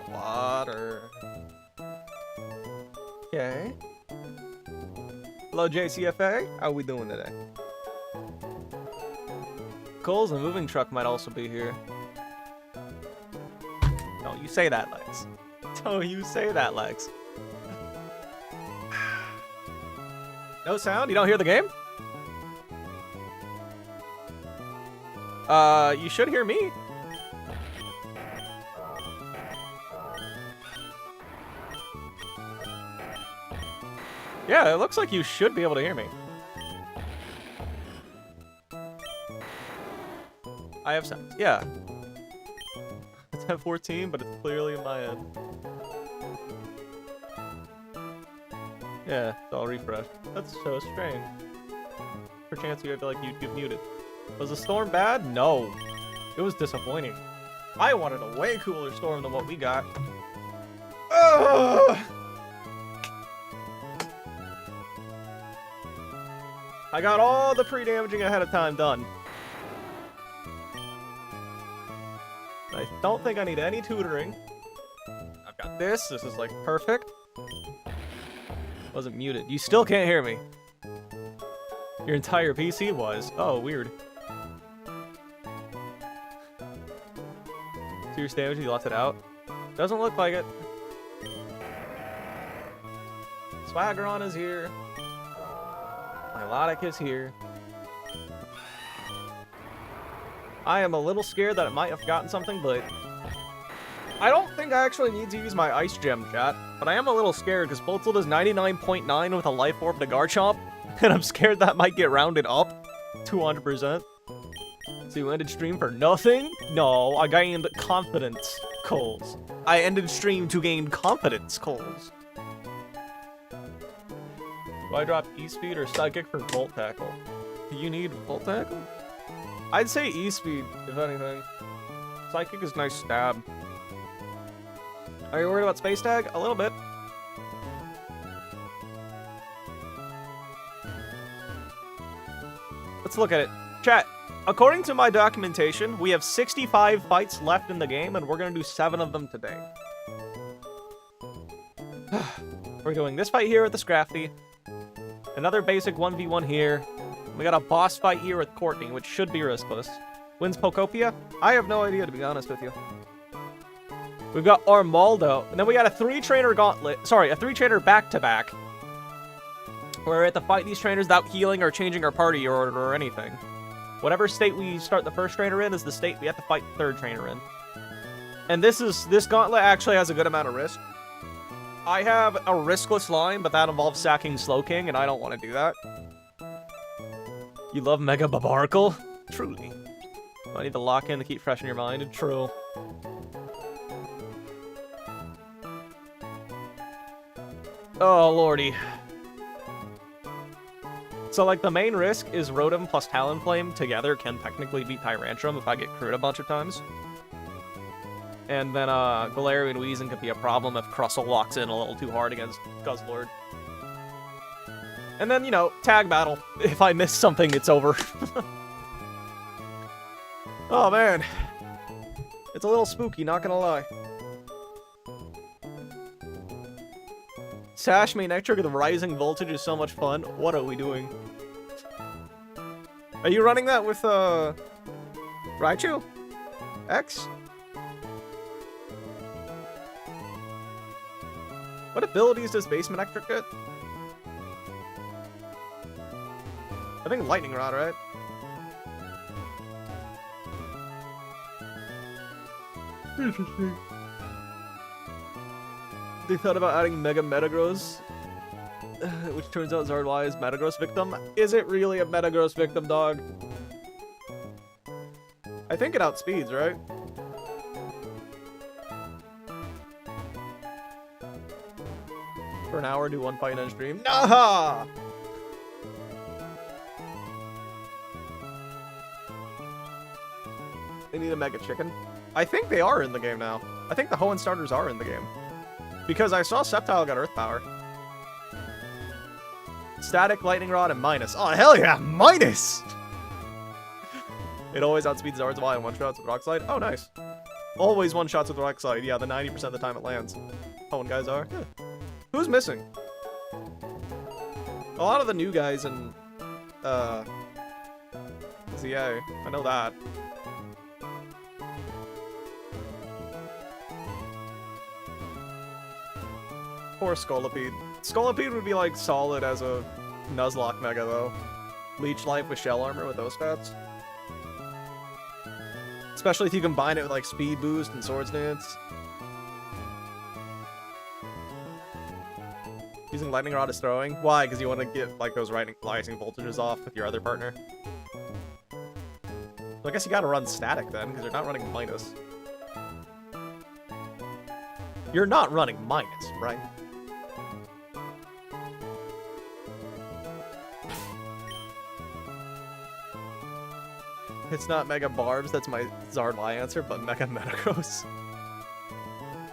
Water. Okay. Hello, JCFA. How are we doing today? Cole's a moving truck might also be here. Don't you say that, Lex. Don't you say that, Lex. No sound? You don't hear the game? You should hear me. Yeah, it looks like you should be able to hear me. I have sound. Yeah. It's at 14, but it's clearly in my end. Yeah, I'll refresh. That's so strange. Perchance you have like YouTube muted. Was the storm bad? No. It was disappointing. I wanted a way cooler storm than what we got. Ugh! I got all the pre-damaging ahead of time done. I don't think I need any tutoring. I've got this. This is like perfect. Wasn't muted. You still can't hear me. Your entire PC was. Oh, weird. Serious damage, you left it out. Doesn't look like it. Swaggeron is here. Melodic is here. I am a little scared that it might have forgotten something, but I don't think I actually need to use my Ice Gem, chat. But I am a little scared because Boltzl does 99.9 with a Life Orb to Garchomp, and I'm scared that might get rounded up 200%. So you ended stream for nothing? No, I gained confidence, Coles. I ended stream to gain confidence, Coles. Do I drop E-Speed or Psychic for Volt Tackle? Do you need Volt Tackle? I'd say E-Speed, if anything. Psychic is nice stab. Are you worried about Space Tag? A little bit. Let's look at it. Chat, according to my documentation, we have 65 fights left in the game, and we're going to do 7 of them today. We're doing this fight here with the Scrafty. Another basic 1v1 here. We got a boss fight here with Courtney, which should be riskless. Wins Pokopia? I have no idea, to be honest with you. We've got Armaldo, and then we got a 3-trainer gauntlet. Sorry, a 3-trainer back-to-back. Where we have to fight these trainers without healing or changing our party order or anything. Whatever state we start the first trainer in is the state we have to fight the 3rd trainer in. And this gauntlet actually has a good amount of risk. I have a riskless line, but that involves sacking Slowking, and I don't want to do that. You love Mega Babarkle? Truly. I need to lock in to keep fresh in your mind. True. Oh, lordy. So, like, the main risk is Rotom plus Talonflame together can technically beat Tyrantrum if I get crit a bunch of times. And then, Galarian Weezing could be a problem if Crustle locks in a little too hard against Guzzlord. And then, you know, tag battle. If I miss something, it's over. Oh, man. It's a little spooky, not gonna lie. Sash main Nectar with rising voltage is so much fun. What are we doing? Are you running that with, Raichu? X? What abilities does Base Manectric get? I think Lightning Rod, right? Interesting. They thought about adding Mega Metagross, which turns out Zardwai is Metagross victim. Is it really a Metagross victim, dog? I think it outspeeds, right? For an hour, do 1 fight in a stream. Nah! They need a Mega Chicken. I think they are in the game now. I think the Hoenn starters are in the game. Because I saw Sceptile got Earth Power. Static, Lightning Rod, and Minus. Oh, hell yeah! Minus! It always outspeeds Zards while in one-shots with Rock Slide. Oh, nice. Always one-shots with Rock Slide. Yeah, the 90% of the time it lands. Oh, and guys are. Yeah. Who's missing? A lot of the new guys in, ZA. I know that. Poor Scolipede. Scolipede would be, like, solid as a Nuzlocke Mega, though. Leech Life with Shell Armor with those stats. Especially if you combine it with, like, Speed Boost and Swords Dance. Using Lightning Rod is throwing. Why? Because you want to get, like, those rising voltages off with your other partner. So I guess you gotta run static then, because you're not running minus. You're not running minus, right? It's not Mega Barbs, that's my Zardly answer, but Mega Metagross.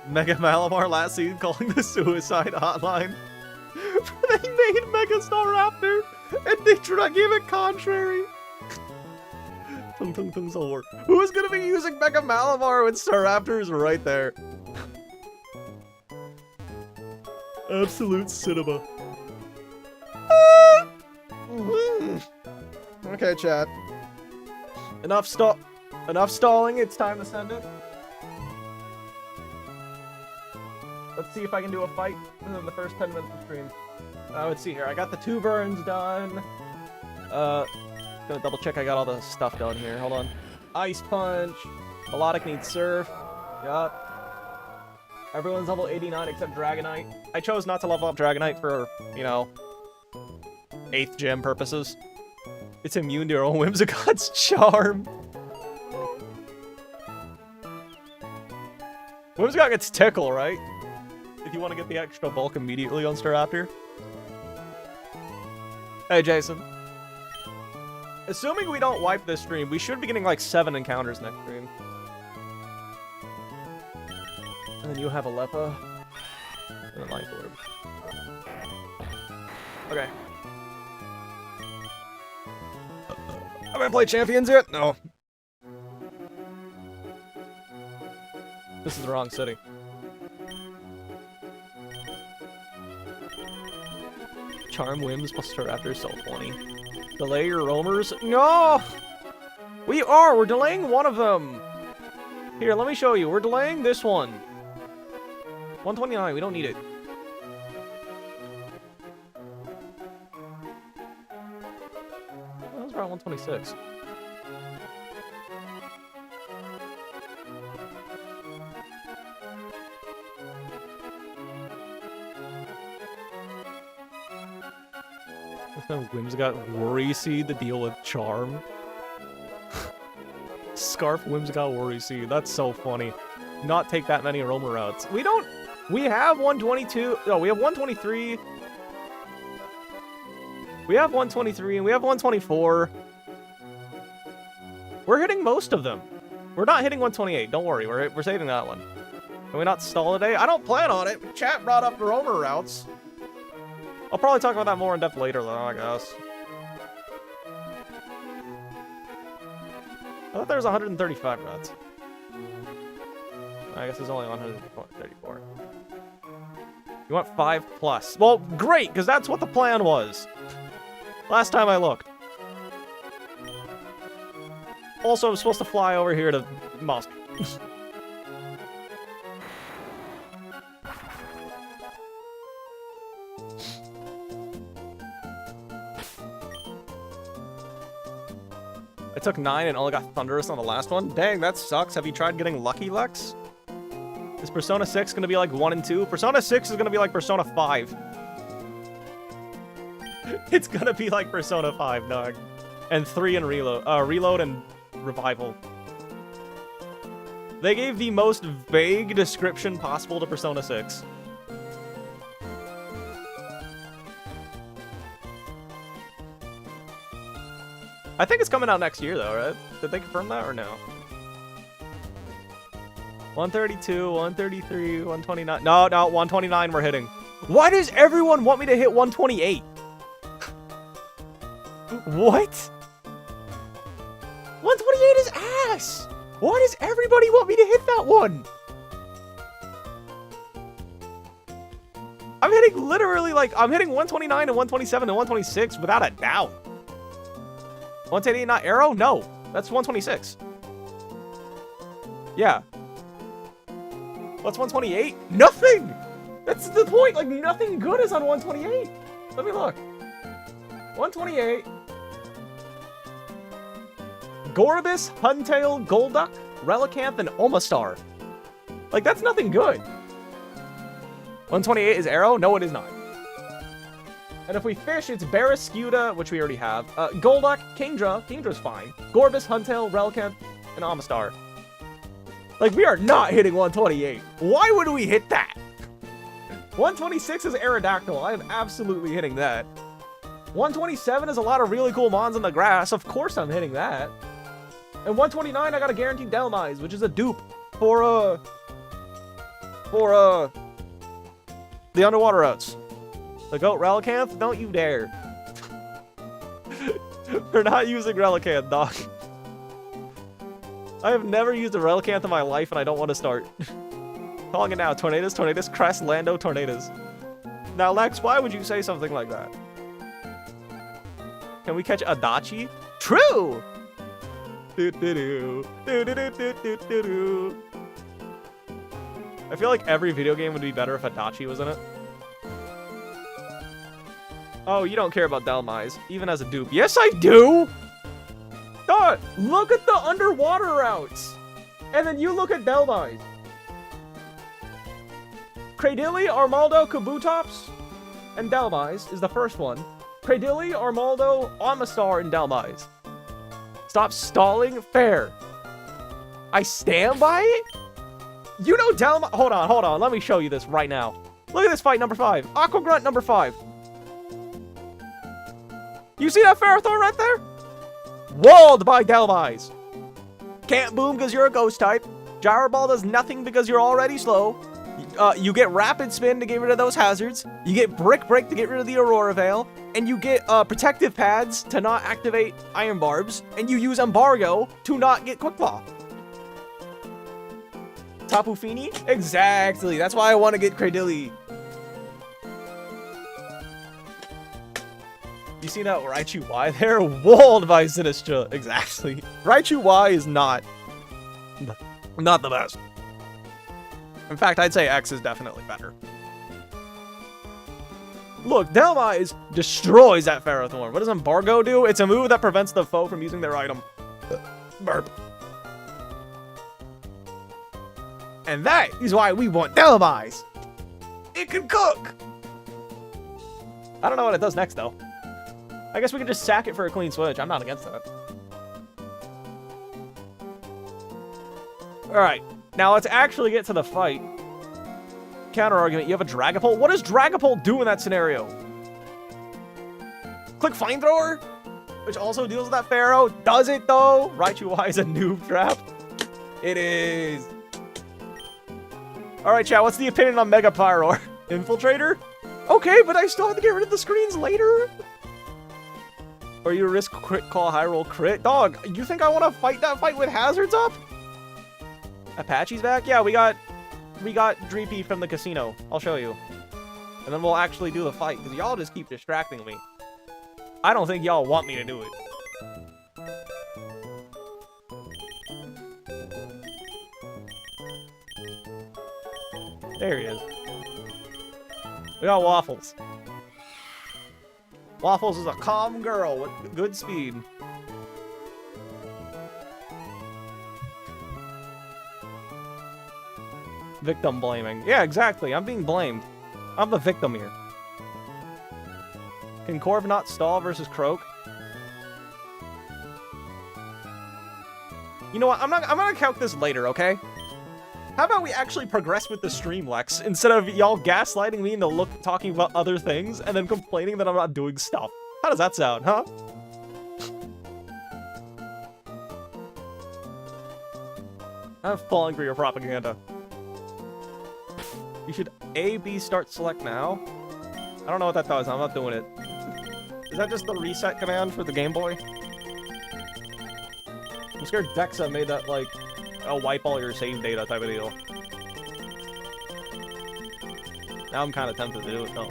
Mega Malamar last scene calling the suicide hotline. They made Mega Staraptor, and they gave it contrary. Tung Tung Tung Solar. Who is gonna be using Mega Malamar when Staraptor is right there? Absolute cinema. Okay, chat. Enough stalling, it's time to send it. Let's see if I can do a fight within the first 10 minutes of stream. Let's see here, I got the 2 burns done. Gonna double check I got all the stuff done here, hold on. Ice Punch, Melodic needs Surf, yup. Everyone's level 89 except Dragonite. I chose not to level up Dragonite for, you know, 8th gym purposes. It's immune to your own Whimsigod's charm. Whimsicott gets Tickle, right? If you want to get the extra bulk immediately on Staraptor. Hey, Jason. Assuming we don't wipe this stream, we should be getting like 7 encounters next stream. And then you have a Leppa. And a Life Orb. Okay. Have I played Champions yet? No. This is the wrong city. Charm Whims plus Staraptor is so funny. Delay your roamers? No! We're delaying one of them! Here, let me show you. We're delaying this one. 129, we don't need it. That was around 126. Whims got Worry Seed to deal with Charm. Scarf Whims got Worry Seed. That's so funny. Not take that many Aroma routes. We have 122. No, we have 123. We have 123 and we have 124. We're hitting most of them. We're not hitting 128. Don't worry. We're saving that one. Can we not stall today? I don't plan on it. Chat brought up Aroma routes. I'll probably talk about that more in depth later, though, I guess. I thought there was 135 routes. I guess there's only 134. You want 5+. Well, great, because that's what the plan was. Last time I looked. Also, I'm supposed to fly over here to Musk. I took 9 and only got Thunderous on the last one. Dang, that sucks. Have you tried getting Lucky Lex? Is Persona 6 going to be like 1 and 2? Persona 6 is going to be like Persona 5. It's going to be like Persona 5, dog. And 3 and Reload. Reload and Revival. They gave the most vague description possible to Persona 6. I think it's coming out next year, though, right? Did they confirm that or no? 132, 133, 129. No, 129 we're hitting. Why does everyone want me to hit 128? What? 128 is ass! Why does everybody want me to hit that one? I'm hitting literally, like, I'm hitting 129 and 127 and 126 without a doubt. 188 not arrow? No, that's 126. Yeah. What's 128? Nothing! That's the point, like, nothing good is on 128. Let me look. 128. Gorbis, Huntail, Golduck, Relicanth, and Omastar. Like, that's nothing good. 128 is arrow? No, it is not. And if we fish, it's Barrascuda, which we already have. Golduck, Kingdra. Kingdra's fine. Gorbis, Huntail, Relicanth, and Omastar. Like, we are not hitting 128. Why would we hit that? 126 is Aerodactyl. I am absolutely hitting that. 127 is a lot of really cool mons in the grass. Of course I'm hitting that. And 129, I got a guaranteed Delmise, which is a dupe for the underwater routes. The goat Relicanth, don't you dare. We're not using Relicanth, dog. I have never used a Relicanth in my life, and I don't want to start. Calling it now. Tornadus, Tornadus, Crest, Lando, Tornadus. Now, Lex, why would you say something like that? Can we catch Adachi? True! I feel like every video game would be better if Adachi was in it. Oh, you don't care about Delmise, even as a dupe. Yes, I do! God, look at the underwater routes! And then you look at Delmise. Cradily, Armaldo, Kabutops, and Delmise is the first one. Cradily, Armaldo, Omastar, and Delmise. Stop stalling. Fair. I stand by it? You know Delmise... Hold on. Let me show you this right now. Look at this fight, number 5. Aqua Grunt, number 5. You see that Ferrothorn right there? Walled by Delmise. Can't boom because you're a ghost type. Gyro Ball does nothing because you're already slow. You get Rapid Spin to get rid of those hazards. You get Brick Break to get rid of the Aurora Veil. And you get Protective Pads to not activate Iron Barbs. And you use Embargo to not get Quick Claw. Tapu Fini? Exactly. That's why I want to get Cradily. You see that Raichu Y there? Walled by Sinistra. Exactly. Raichu Y is not the best. In fact, I'd say X is definitely better. Look, Delmise destroys that Ferrothorn. What does Embargo do? It's a move that prevents the foe from using their item. Burp. And that is why we want Delmise. It can cook. I don't know what it does next, though. I guess we could just sack it for a clean switch. I'm not against that. Alright. Now let's actually get to the fight. Counter argument. You have a Dragapult? What does Dragapult do in that scenario? Click Flamethrower? Which also deals with that Pharaoh. Does it, though? Raichu Y is a noob trap. It is. Alright, chat. What's the opinion on Mega Pyroar? Infiltrator? Okay, but I still have to get rid of the screens later. Or you risk crit call, high roll crit. Dog, you think I want to fight that fight with hazards up? Apache's back? Yeah, we got Dreepy from the casino. I'll show you. And then we'll actually do the fight, because y'all just keep distracting me. I don't think y'all want me to do it. There he is. We got Waffles. Waffles is a calm girl with good speed. Victim blaming. Yeah, exactly. I'm being blamed. I'm the victim here. Can Corv not stall versus Croak? You know what? I'm gonna calc this later, okay? How about we actually progress with the stream, Lex, instead of y'all gaslighting me into talking about other things and then complaining that I'm not doing stuff. How does that sound, huh? I'm falling for your propaganda. You should A, B, start select now. I don't know what that does. I'm not doing it. Is that just the reset command for the Game Boy? I'm scared Dexa made that, like, a wipe all your save data type of deal. Now I'm kind of tempted to do it, though.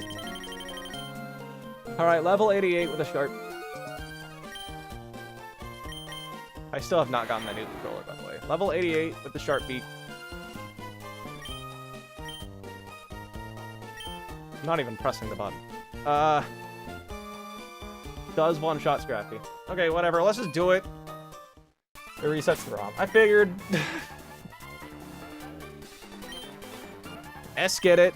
Alright, level 88 with a sharp. I still have not gotten that new controller, by the way. Level 88 with the sharp beak. I'm not even pressing the button. Does one-shot Scrappy. Okay, whatever. Let's just do it. It resets the ROM. I figured. S get it.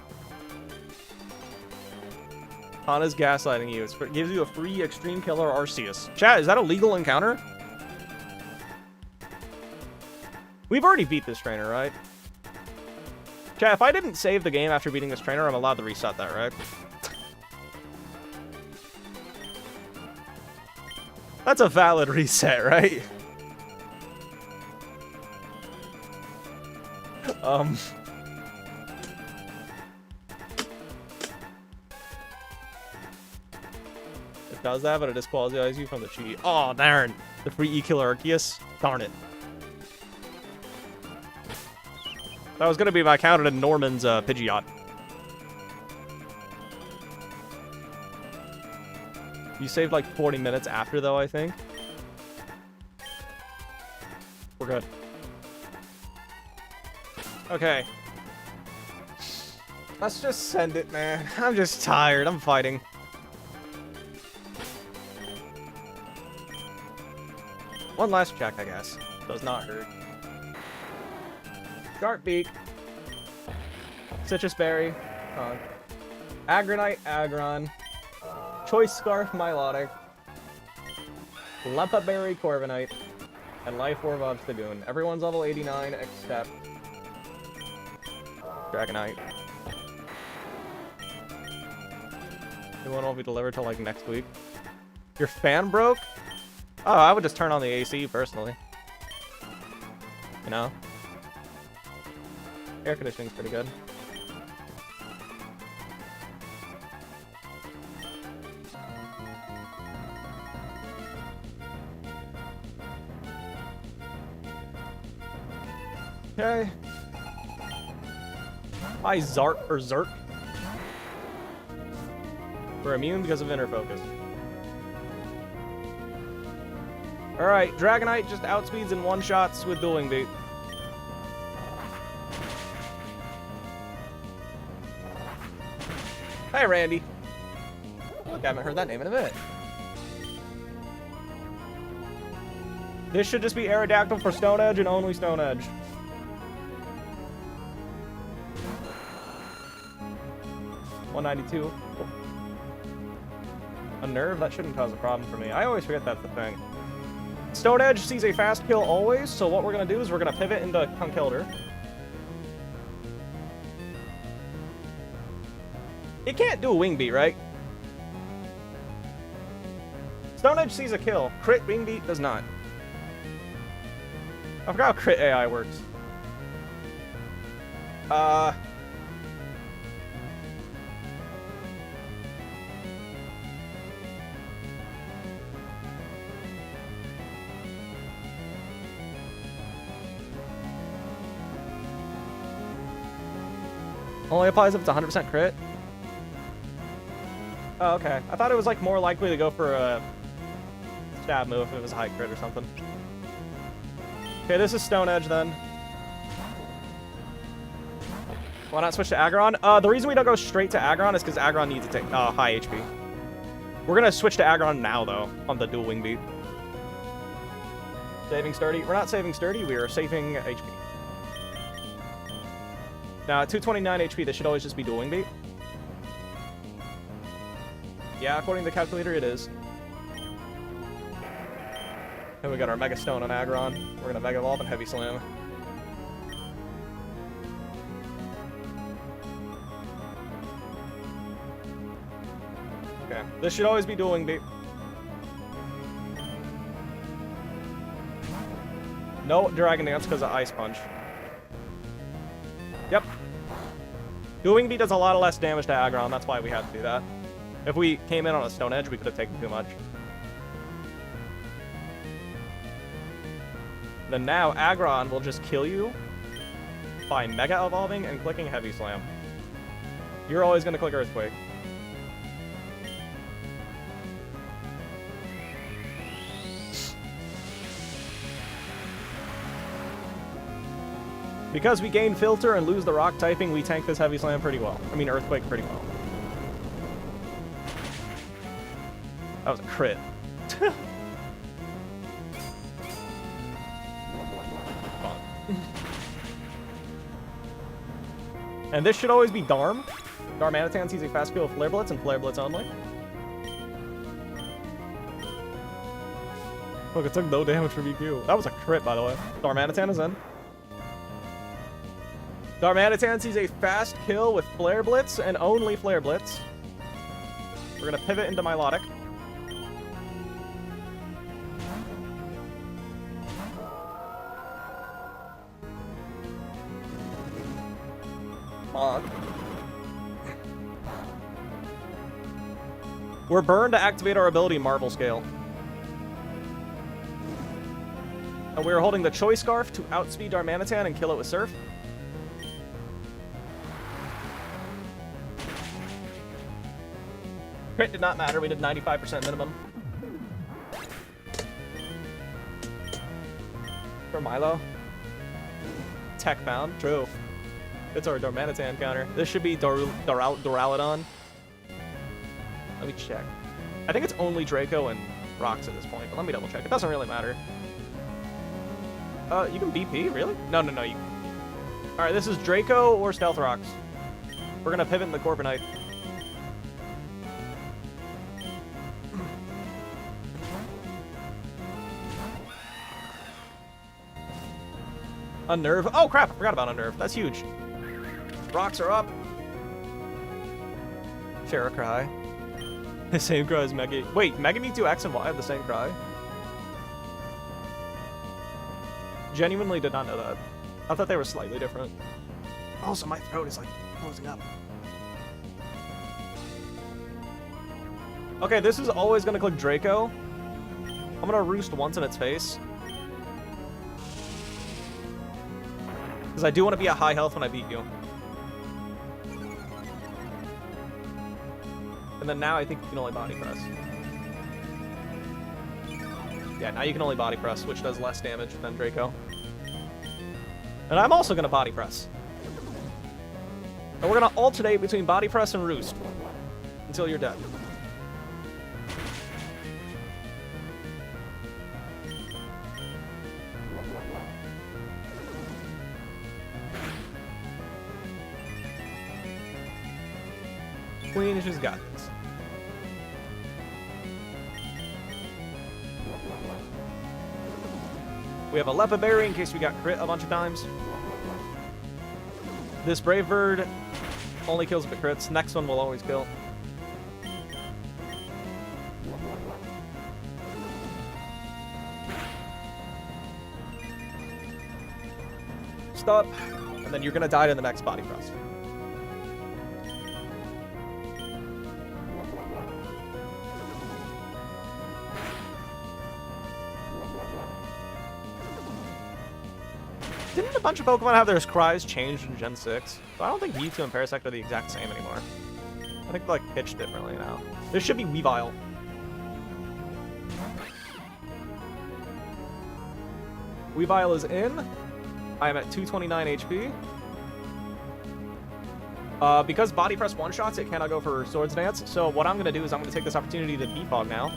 Hana's gaslighting you. It gives you a free Extreme Killer Arceus. Chat, is that a legal encounter? We've already beat this trainer, right? Chat, if I didn't save the game after beating this trainer, I'm allowed to reset that, right? That's a valid reset, right? It does that, but it disqualifies you from the cheat. Oh, darn. The free E-Killer Arceus? Darn it. That was going to be my counter to Norman's Pidgeot. You saved like 40 minutes after, though, I think. We're good. Okay. Let's just send it, man. I'm just tired. I'm fighting. One last check, I guess. Does not hurt. Sharp Beak. Citrus Berry. Agronite, Aggron. Choice Scarf, Milotic. Lempa Berry, Corviknight. And Life Orb Obstagoon. Everyone's level 89 except Dragonite. It won't be delivered till like next week. Your fan broke? Oh, I would just turn on the AC personally. You know? Air conditioning's pretty good. Okay. Hi, Zart or Zerk. We're immune because of inner focus. Alright, Dragonite just outspeeds in one-shots with Dueling Beat. Hey, Randy. I haven't heard that name in a minute. This should just be Aerodactyl for Stone Edge and only Stone Edge. $192. A nerve? That shouldn't cause a problem for me. I always forget that's the thing. Stone Edge sees a fast kill always, so what we're going to do is we're going to pivot into Conkeldurr. It can't do a Wing Beat, right? Stone Edge sees a kill. Crit Wing Beat does not. I forgot how crit AI works. Only applies if it's 100% crit? Oh, okay. I thought it was like more likely to go for a stab move if it was a high crit or something. Okay, this is Stone Edge then. Why not switch to Aggron? The reason we don't go straight to Aggron is because Aggron needs to take high HP. We're gonna switch to Aggron now though, on the dual Wing Beat. Saving Sturdy. We're not saving Sturdy, we are saving HP. Now, at 229 HP, this should always just be dual Wing Beat. Yeah, according to the calculator, it is. And we got our Mega Stone on Aggron. We're gonna Mega Evolve and Heavy Slam. Okay, this should always be dual Wing Beat. No Dragon Dance because of Ice Punch. Yep. Dual Wing Beat does a lot less damage to Aggron, that's why we had to do that. If we came in on a Stone Edge, we could have taken too much. Then now Aggron will just kill you by Mega Evolving and clicking Heavy Slam. You're always going to click Earthquake. Because we gain Filter and lose the Rock typing, we tank this Heavy Slam pretty well. I mean, Earthquake pretty well. That was a crit. And this should always be Darm. Darmanitan sees a fast kill with Flare Blitz and Flare Blitz only. Look, it took no damage from EQ. That was a crit, by the way. Darmanitan is in. Darmanitan sees a fast kill with Flare Blitz and only Flare Blitz. We're going to pivot into Milotic. We're burned to activate our ability Marble Scale. And we're holding the Choice Scarf to outspeed Darmanitan and kill it with Surf. Crit did not matter, we did 95% minimum. For Milo. Tech bound, true. It's our Darmanitan counter. This should be Duraludon. Let me check. I think it's only Draco and Rocks at this point, but let me double check. It doesn't really matter. You can BP? Really? No. Alright, this is Draco or Stealth Rocks. We're gonna pivot in the Corviknight. Unnerve. Oh crap, I forgot about Unnerve. That's huge. Rocks are up. Share a cry. The same cry as Mega. Wait, Mega Mewtwo X and Y have the same cry? Genuinely did not know that. I thought they were slightly different. Also, my throat is like closing up. Okay, this is always gonna click Draco. I'm gonna Roost once in its face. Because I do want to be at high health when I beat you. And then now I think you can only Body Press. Yeah, now you can only Body Press, which does less damage than Draco. And I'm also going to Body Press. And we're going to alternate between Body Press and Roost. Until you're dead. Queen has just got this. We have a Lepa Berry in case we got crit a bunch of times. This Brave Bird only kills if it crits. Next one will always kill. Stop. And then you're going to die to the next Body Press. Didn't a bunch of Pokemon have their cries changed in Gen 6? So I don't think Mewtwo and Parasect are the exact same anymore. I think they're like pitched differently now. This should be Weavile. Weavile is in. I am at 229 HP. Because Body Press one-shots, it cannot go for Swords Dance. So what I'm going to do is I'm going to take this opportunity to Defog now.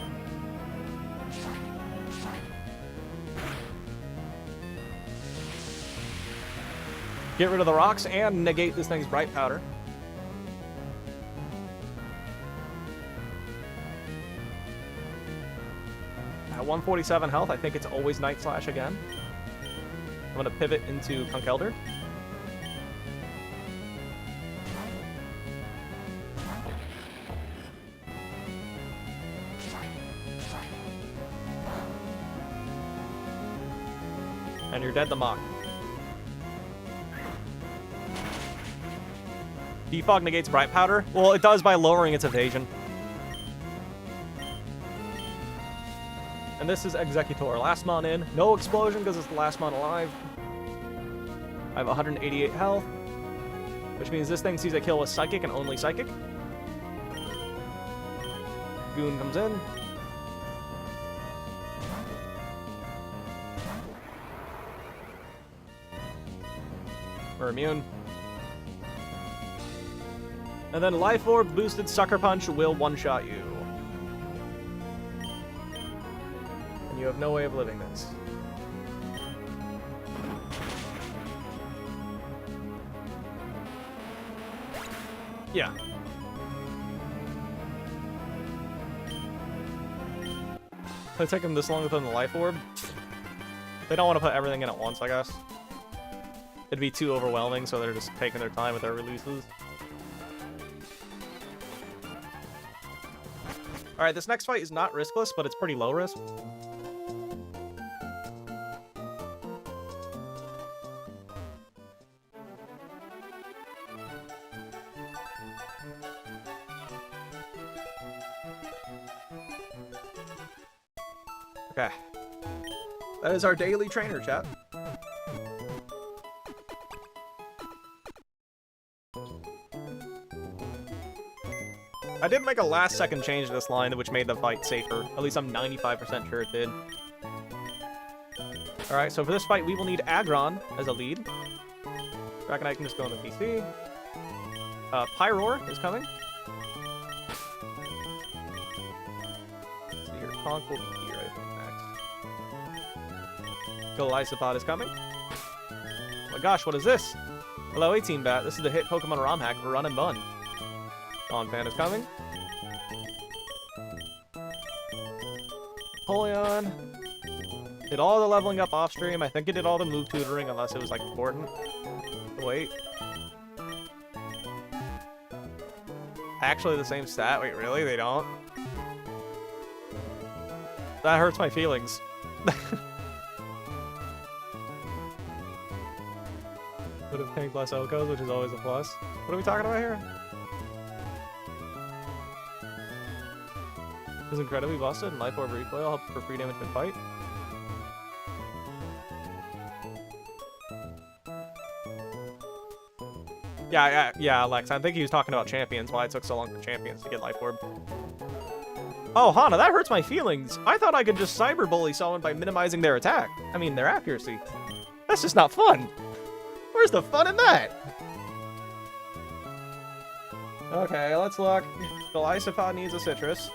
Get rid of the rocks and negate this thing's Bright Powder. At 147 health, I think it's always Night Slash again. I'm going to pivot into Conkeldurr. And you're dead to Mach. Defog negates Bright Powder? Well, it does by lowering its evasion. And this is Executor. Last mon in. No explosion because it's the last mon alive. I have 188 health, which means this thing sees a kill with Psychic and only Psychic. Goon comes in. We're immune. And then Life Orb boosted Sucker Punch will one-shot you. And you have no way of living this. Yeah. It's taking this long within the Life Orb. They don't want to put everything in at once, I guess. It'd be too overwhelming, so they're just taking their time with their releases. Alright, this next fight is not riskless, but it's pretty low risk. Okay. That is our daily trainer, chat. I did make a last-second change to this line, which made the fight safer. At least I'm 95% sure it did. Alright, so for this fight, we will need Aggron as a lead. Dragonite can just go on the PC. Pyroar is coming. Let's see here. Conk will be here, I think, next. Golisopod is coming. Oh my gosh, what is this? Hello, 18-Bat. This is the hit Pokemon ROM hack for Run and Bun. Fan is coming. Polion did all the leveling up off stream. I think it did all the move tutoring unless it was like important. Wait. Actually the same stat? Wait, really? They don't? That hurts my feelings. Would have tanked less Okos, which is always a plus. What are we talking about here? Is incredibly busted and Life Orb Recoil help for free damage mid-fight. Yeah, Alex. I think he was talking about champions, why it took so long for champions to get Life Orb. Oh, Hana, that hurts my feelings. I thought I could just cyberbully someone by minimizing their attack. I mean, their accuracy. That's just not fun. Where's the fun in that? Okay, let's look. The Golisopod needs a citrus.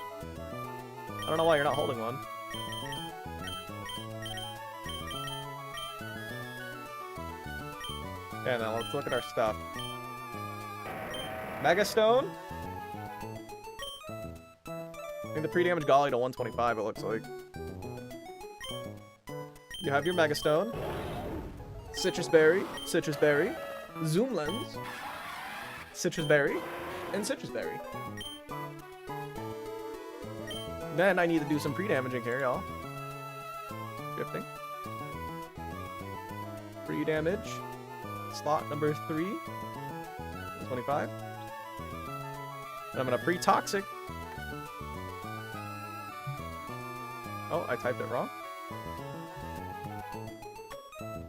I don't know why you're not holding one. Okay, now let's look at our stuff. Mega Stone. I think the pre-damage Golly to 125, it looks like. You have your Mega Stone. Citrus Berry, Zoom Lens, Citrus Berry, and Citrus Berry. Then I need to do some pre-damaging here, y'all. Drifting. Pre-damage. Slot number 3. 25. And I'm gonna pre-toxic. Oh, I typed it wrong.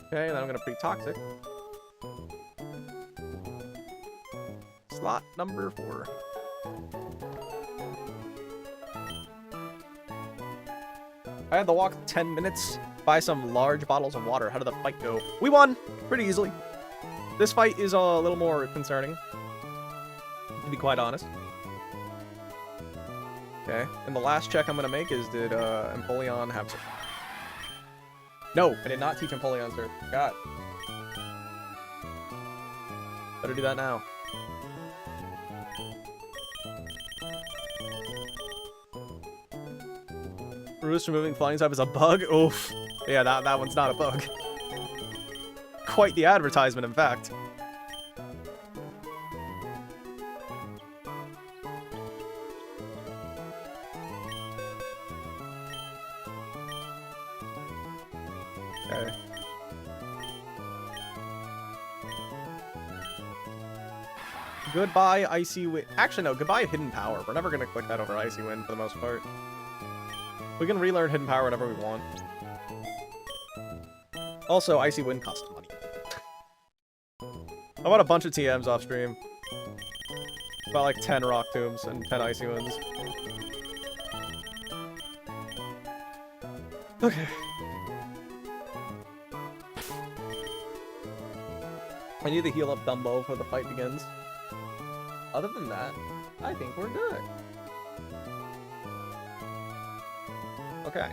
Okay, and then I'm gonna pre-toxic. Slot number 4. I had to walk 10 minutes, buy some large bottles of water. How did the fight go? We won! Pretty easily. This fight is a little more concerning, to be quite honest. Okay, and the last check I'm going to make is, did Empoleon have surf? No, I did not teach Empoleon surf. God. Better do that now. Roost removing flying type is a bug? Oof. Yeah, that one's not a bug. Quite the advertisement, in fact. Okay. Goodbye, Icy Wind. Actually, no. Goodbye, Hidden Power. We're never going to click that over Icy Wind for the most part. We can relearn Hidden Power whenever we want. Also, Icy Wind costs money. I bought a bunch of TMs off stream. About like 10 Rock Tombs and 10 Icy Winds. Okay. I need to heal up Dumbo before the fight begins. Other than that, I think we're good. Okay.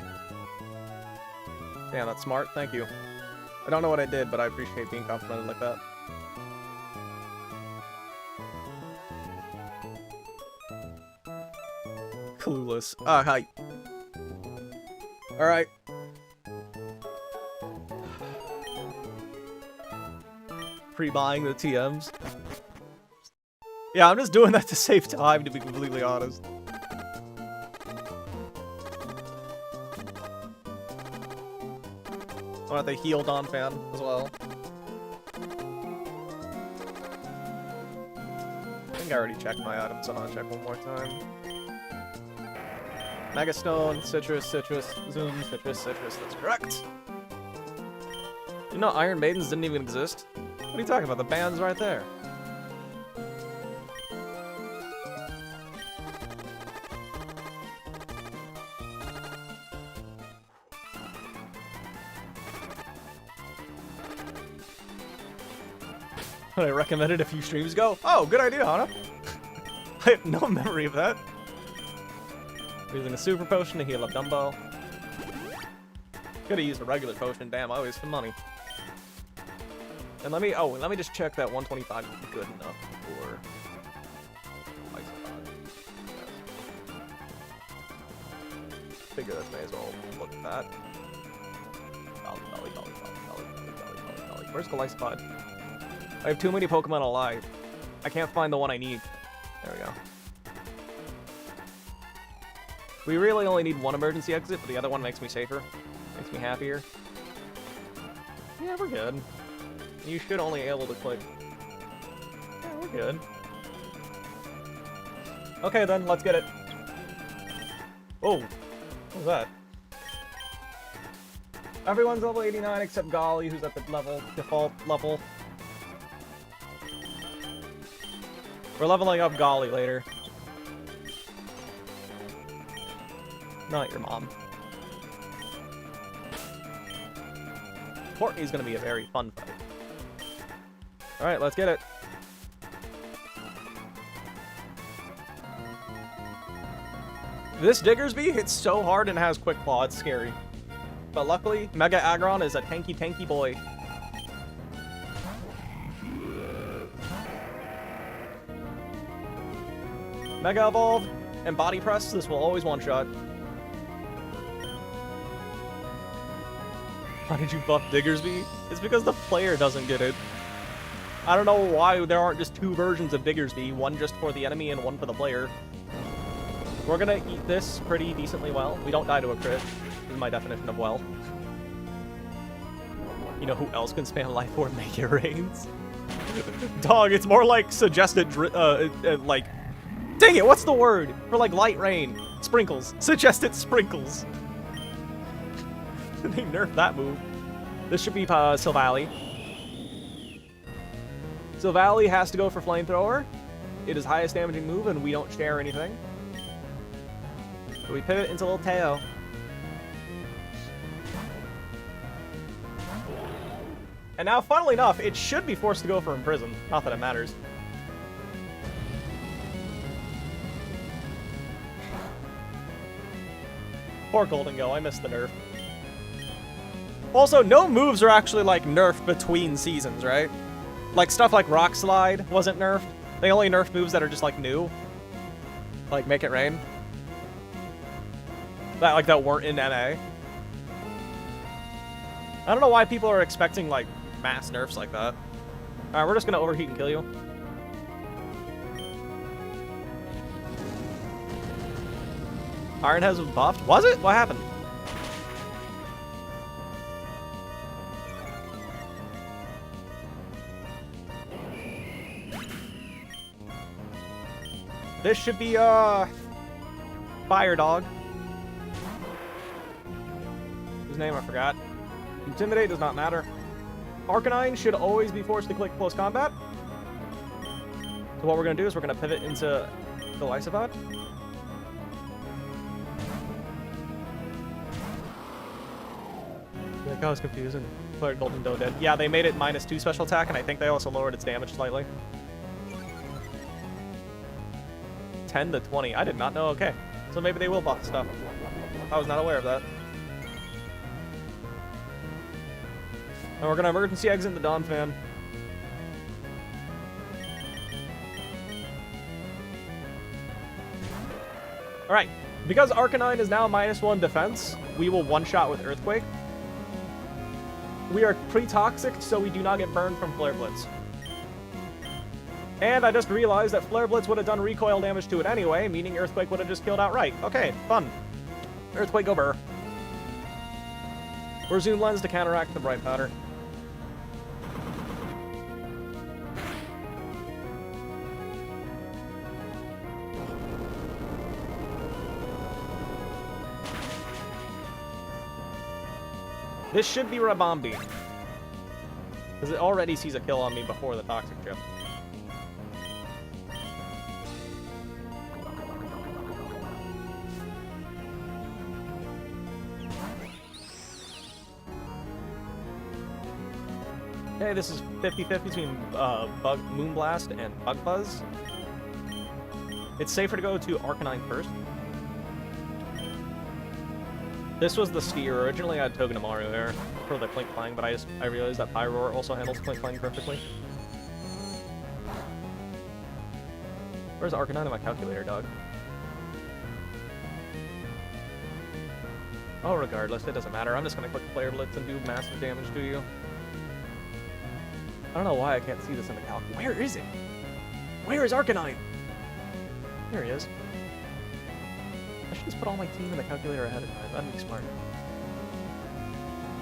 Damn, that's smart. Thank you. I don't know what I did, but I appreciate being complimented like that. Clueless. Ah, hi. Alright. Pre-buying the TMs. Yeah, I'm just doing that to save time, to be completely honest. I want the heal Don fan as well. I think I already checked my items, so I'll check one more time. Mega Stone, Citrus, Citrus, Zoom, Citrus, Citrus, that's correct. You know Iron Maidens didn't even exist? What are you talking about? The band's right there. I recommended a few streams ago. Oh, good idea, Hana. I have no memory of that. Using a super potion to heal up Dumbo. Could've used a regular potion. Damn, I wasted money. And let me just check that 125 is good enough for figure that may as well look at that. Dolly. Where's Glyspod? I have too many Pokemon alive. I can't find the one I need. There we go. We really only need one emergency exit, but the other one makes me safer. Makes me happier. Yeah, we're good. You should only be able to click. Yeah, we're good. Okay then, let's get it. Oh, what was that? Everyone's level 89 except Golly, who's at the default level. We're leveling up Golly later. Not your mom. Courtney's gonna be a very fun fight. Alright, let's get it. This Diggersby hits so hard and has Quick Claw, it's scary. But luckily, Mega Aggron is a tanky boy. Mega Evolve and Body Press, this will always one-shot. Why did you buff Diggersby? It's because the player doesn't get it. I don't know why there aren't just two versions of Diggersby, one just for the enemy and one for the player. We're gonna eat this pretty decently well. We don't die to a crit. This is my definition of well. You know who else can spam Life Orb Mega Rains? Dog, it's more like suggested, like... Dang it, what's the word? For like light rain. Sprinkles. Suggested sprinkles. They nerfed that move. This should be Silvally. Silvally has to go for Flamethrower. It is highest damaging move and we don't share anything. So we pivot into little Teo. And now, funnily enough, it should be forced to go for Imprison. Not that it matters. Poor Golden-Go, I missed the nerf. Also, no moves are actually, like, nerfed between seasons, right? Like, stuff like Rock Slide wasn't nerfed. They only nerf moves that are just, like, new. Like, Make It Rain. That weren't in NA. I don't know why people are expecting, like, mass nerfs like that. Alright, we're just gonna overheat and kill you. Iron has was buffed? Was it? What happened? This should be, Fire Dog. move's name? I forgot. Intimidate does not matter. Arcanine should always be forced to click close combat. So what we're going to do is we're going to pivot into Golisopod. Like, I was confused and declared Golden Doe dead. Yeah, they made it -2 special attack, and I think they also lowered its damage slightly. 10 to 20. I did not know. Okay. So maybe they will buff stuff. I was not aware of that. And we're going to emergency exit the Dawn Fan. Alright. Because Arcanine is now -1 defense, we will one-shot with Earthquake. We are pre-toxic, so we do not get burned from Flare Blitz. And I just realized that Flare Blitz would have done recoil damage to it anyway, meaning Earthquake would have just killed outright. Okay, fun. Earthquake over. Or Zoom Lens to counteract the Bright Powder. This should be Rabombi. Because it already sees a kill on me before the Toxic Chip. Okay, this is 50-50 between Moonblast and Bug Buzz. It's safer to go to Arcanine first. This was the skier. Originally I had Togedemaru there for the Clink Clang, but I realized that Pyroar also handles Clink Clang perfectly. Where's Arcanine in my calculator, dog? Oh, regardless, it doesn't matter. I'm just gonna click Flare Blitz and do massive damage to you. I don't know why I can't see this in the calc. Where is it? Where is Arcanine? There he is. I should just put all my team in the calculator ahead of time. That'd be smart.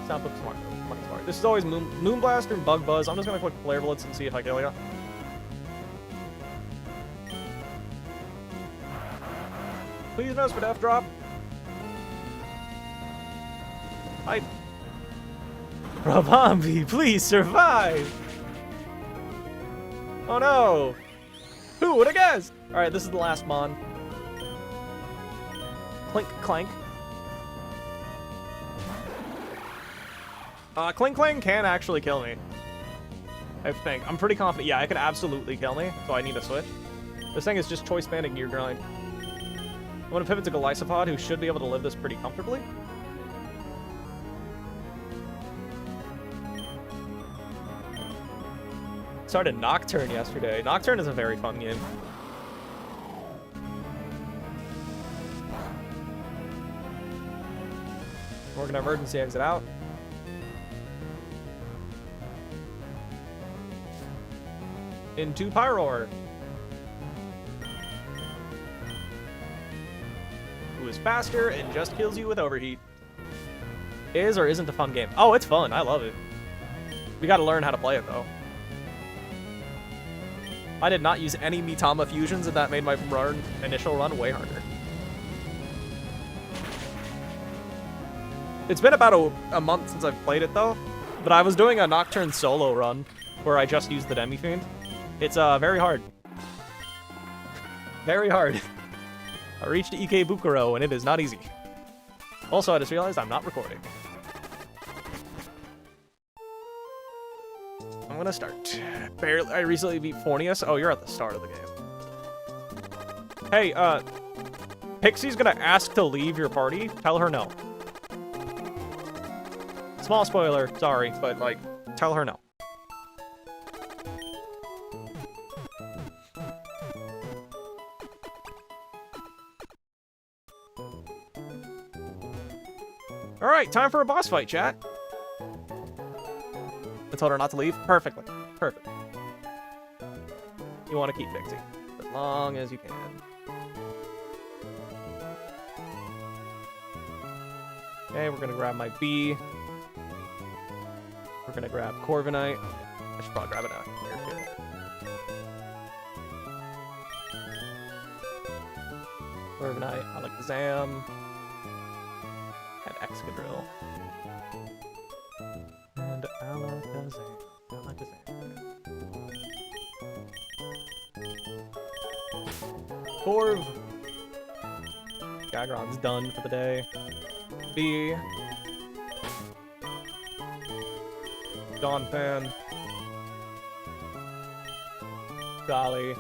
Sound smart. Fucking smart. This is always Moonblast or Bug Buzz. I'm just gonna click Flare Blitz and see if I kill ya. Please no Spadef drop. Rabombi, please survive! Oh no! Who would have guessed? Alright, this is the last Mon. Clink Clank. Clink Clang can actually kill me. I think. I'm pretty confident. Yeah, it could absolutely kill me, so I need to switch. This thing is just choice banding Gear Grind. I'm going to pivot to Golisopod, who should be able to live this pretty comfortably. Started Nocturne yesterday. Nocturne is a very fun game. We're going to emergency exit out. Into Pyroar. Who is faster and just kills you with Overheat. Is or isn't a fun game? Oh, it's fun. I love it. We got to learn how to play it, though. I did not use any Mitama fusions, and that made my initial run way harder. It's been about a month since I've played it, though. But I was doing a Nocturne solo run where I just used the Demi-Fiend. It's very hard. Very hard. I reached Ikebukuro, and it is not easy. Also, I just realized I'm not recording. I'm gonna start. Barely. I recently beat Fornius. Oh, you're at the start of the game. Hey, Pixie's gonna ask to leave your party. Tell her no. Small spoiler, sorry, but, like, tell her no. Alright, time for a boss fight, chat. I told her not to leave. Perfectly. Perfect. You want to keep Pixie. As long as you can. Okay, we're going to grab my B. We're going to grab Corviknight. I should probably grab it out here, too. Corviknight, Alakazam. And Excadrill. Corv. Gagron's done for the day. B. Donphan. Golly.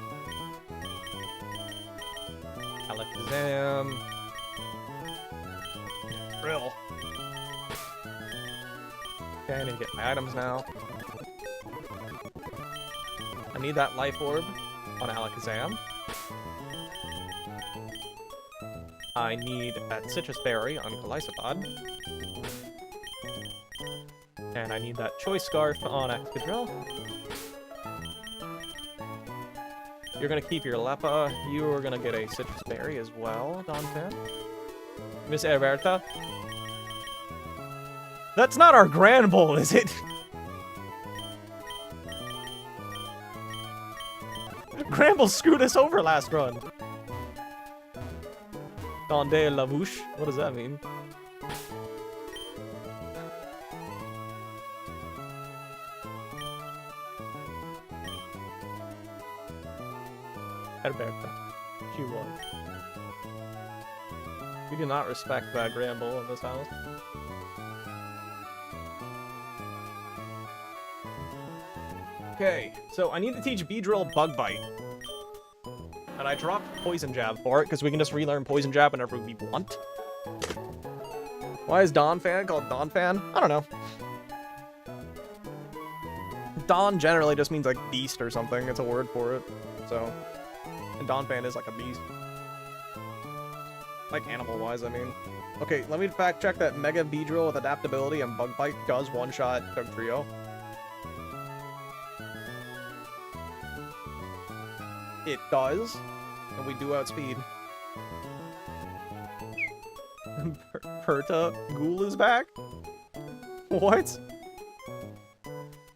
Alakazam. Drill. Okay, I need to get my items now. I need that life orb on Alakazam. I need that citrus berry on Golisopod. And I need that choice scarf on Excadrill. You're gonna keep your Leppa. You are gonna get a citrus berry as well, Donphan. Miss Herberta. That's not our Grand Bowl, is it? Gramble screwed us over last run. Donde Lavouche? What does that mean? Herberta. She was. We do not respect that Gramble in this house. Okay, so I need to teach Beedrill Bug Bite. And I dropped Poison Jab for it, because we can just relearn Poison Jab whenever we want. Why is Donphan called Donphan? I don't know. Don generally just means like beast or something. It's a word for it. So, and Donphan is like a beast. Like animal-wise, I mean. Okay, let me fact check that Mega Beedrill with adaptability and Bug Bite does one-shot Dugtrio. It does, and we do outspeed. Perta Ghoul is back? What?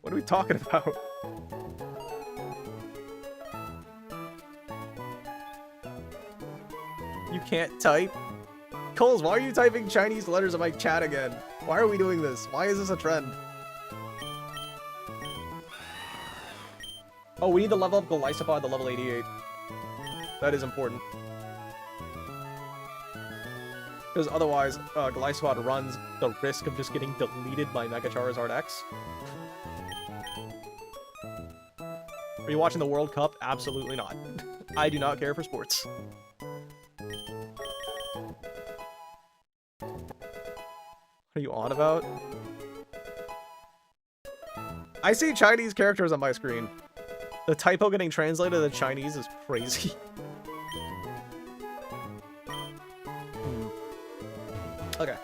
What are we talking about? You can't type? Coles, why are you typing Chinese letters in my chat again? Why are we doing this? Why is this a trend? Oh, we need to level up Golisopod to level 88. That is important. Because otherwise, Golisopod runs the risk of just getting deleted by Mega Charizard X. Are you watching the World Cup? Absolutely not. I do not care for sports. What are you on about? I see Chinese characters on my screen. The typo getting translated to Chinese is crazy. Okay.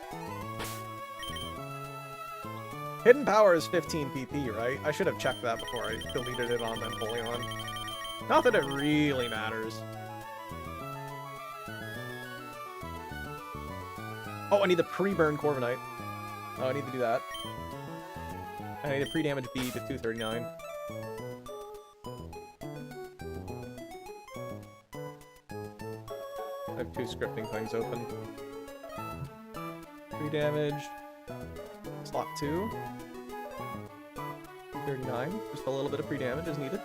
Hidden Power is 15 PP, right? I should have checked that before I deleted it on Empoleon. Not that it really matters. Oh, I need the pre-burn Corviknight. Oh, I need to do that. I need a pre-damage B to 239. I have two scripting things open. Pre-damage. Slot 2. 239. Just a little bit of pre-damage is needed.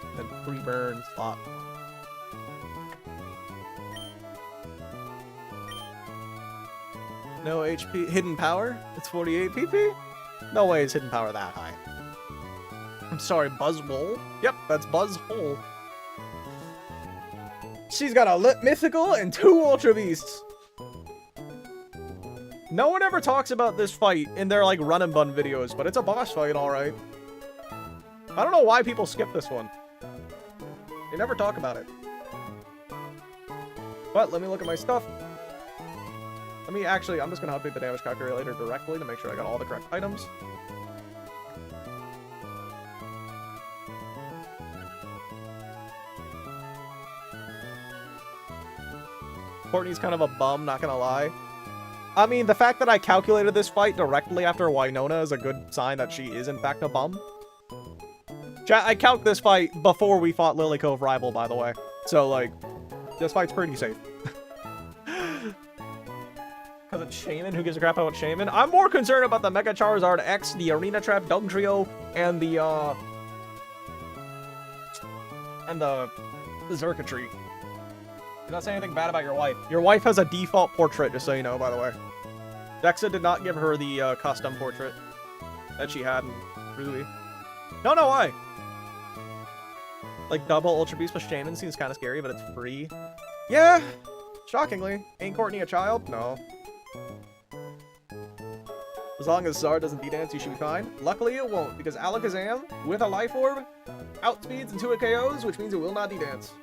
And then pre-burn slot. No HP. Hidden Power? It's 48 PP? No way is Hidden Power that high. I'm sorry, Buzzwole? Yep, that's Buzzwole. She's got a Mythical and 2 Ultra Beasts. No one ever talks about this fight in their, like, Run and Bun videos, but it's a boss fight, alright. I don't know why people skip this one. They never talk about it. But, let me look at my stuff. Let me actually, I'm just going to update the damage calculator directly to make sure I got all the correct items. Courtney's kind of a bum, not gonna lie. I mean, the fact that I calculated this fight directly after Winona is a good sign that she is in fact a bum. Chat, I calc this fight before we fought Lily Cove Rival, by the way. So, like, this fight's pretty safe. Because it's Shaman? Who gives a crap about Shaman? I'm more concerned about the Mega Charizard X, the Arena Trap Dugtrio, and the Xurkitree. Do not say anything bad about your wife. Your wife has a default portrait, just so you know, by the way. Dexa did not give her the custom portrait that she had in Ruby. Don't know why. Like, double Ultra Beast plus Shaman seems kind of scary, but it's free. Yeah, shockingly. Ain't Courtney a child? No. As long as Zard doesn't D-dance, you should be fine. Luckily, it won't, because Alakazam, with a Life Orb, outspeeds and 2-hit KOs, which means it will not D-dance.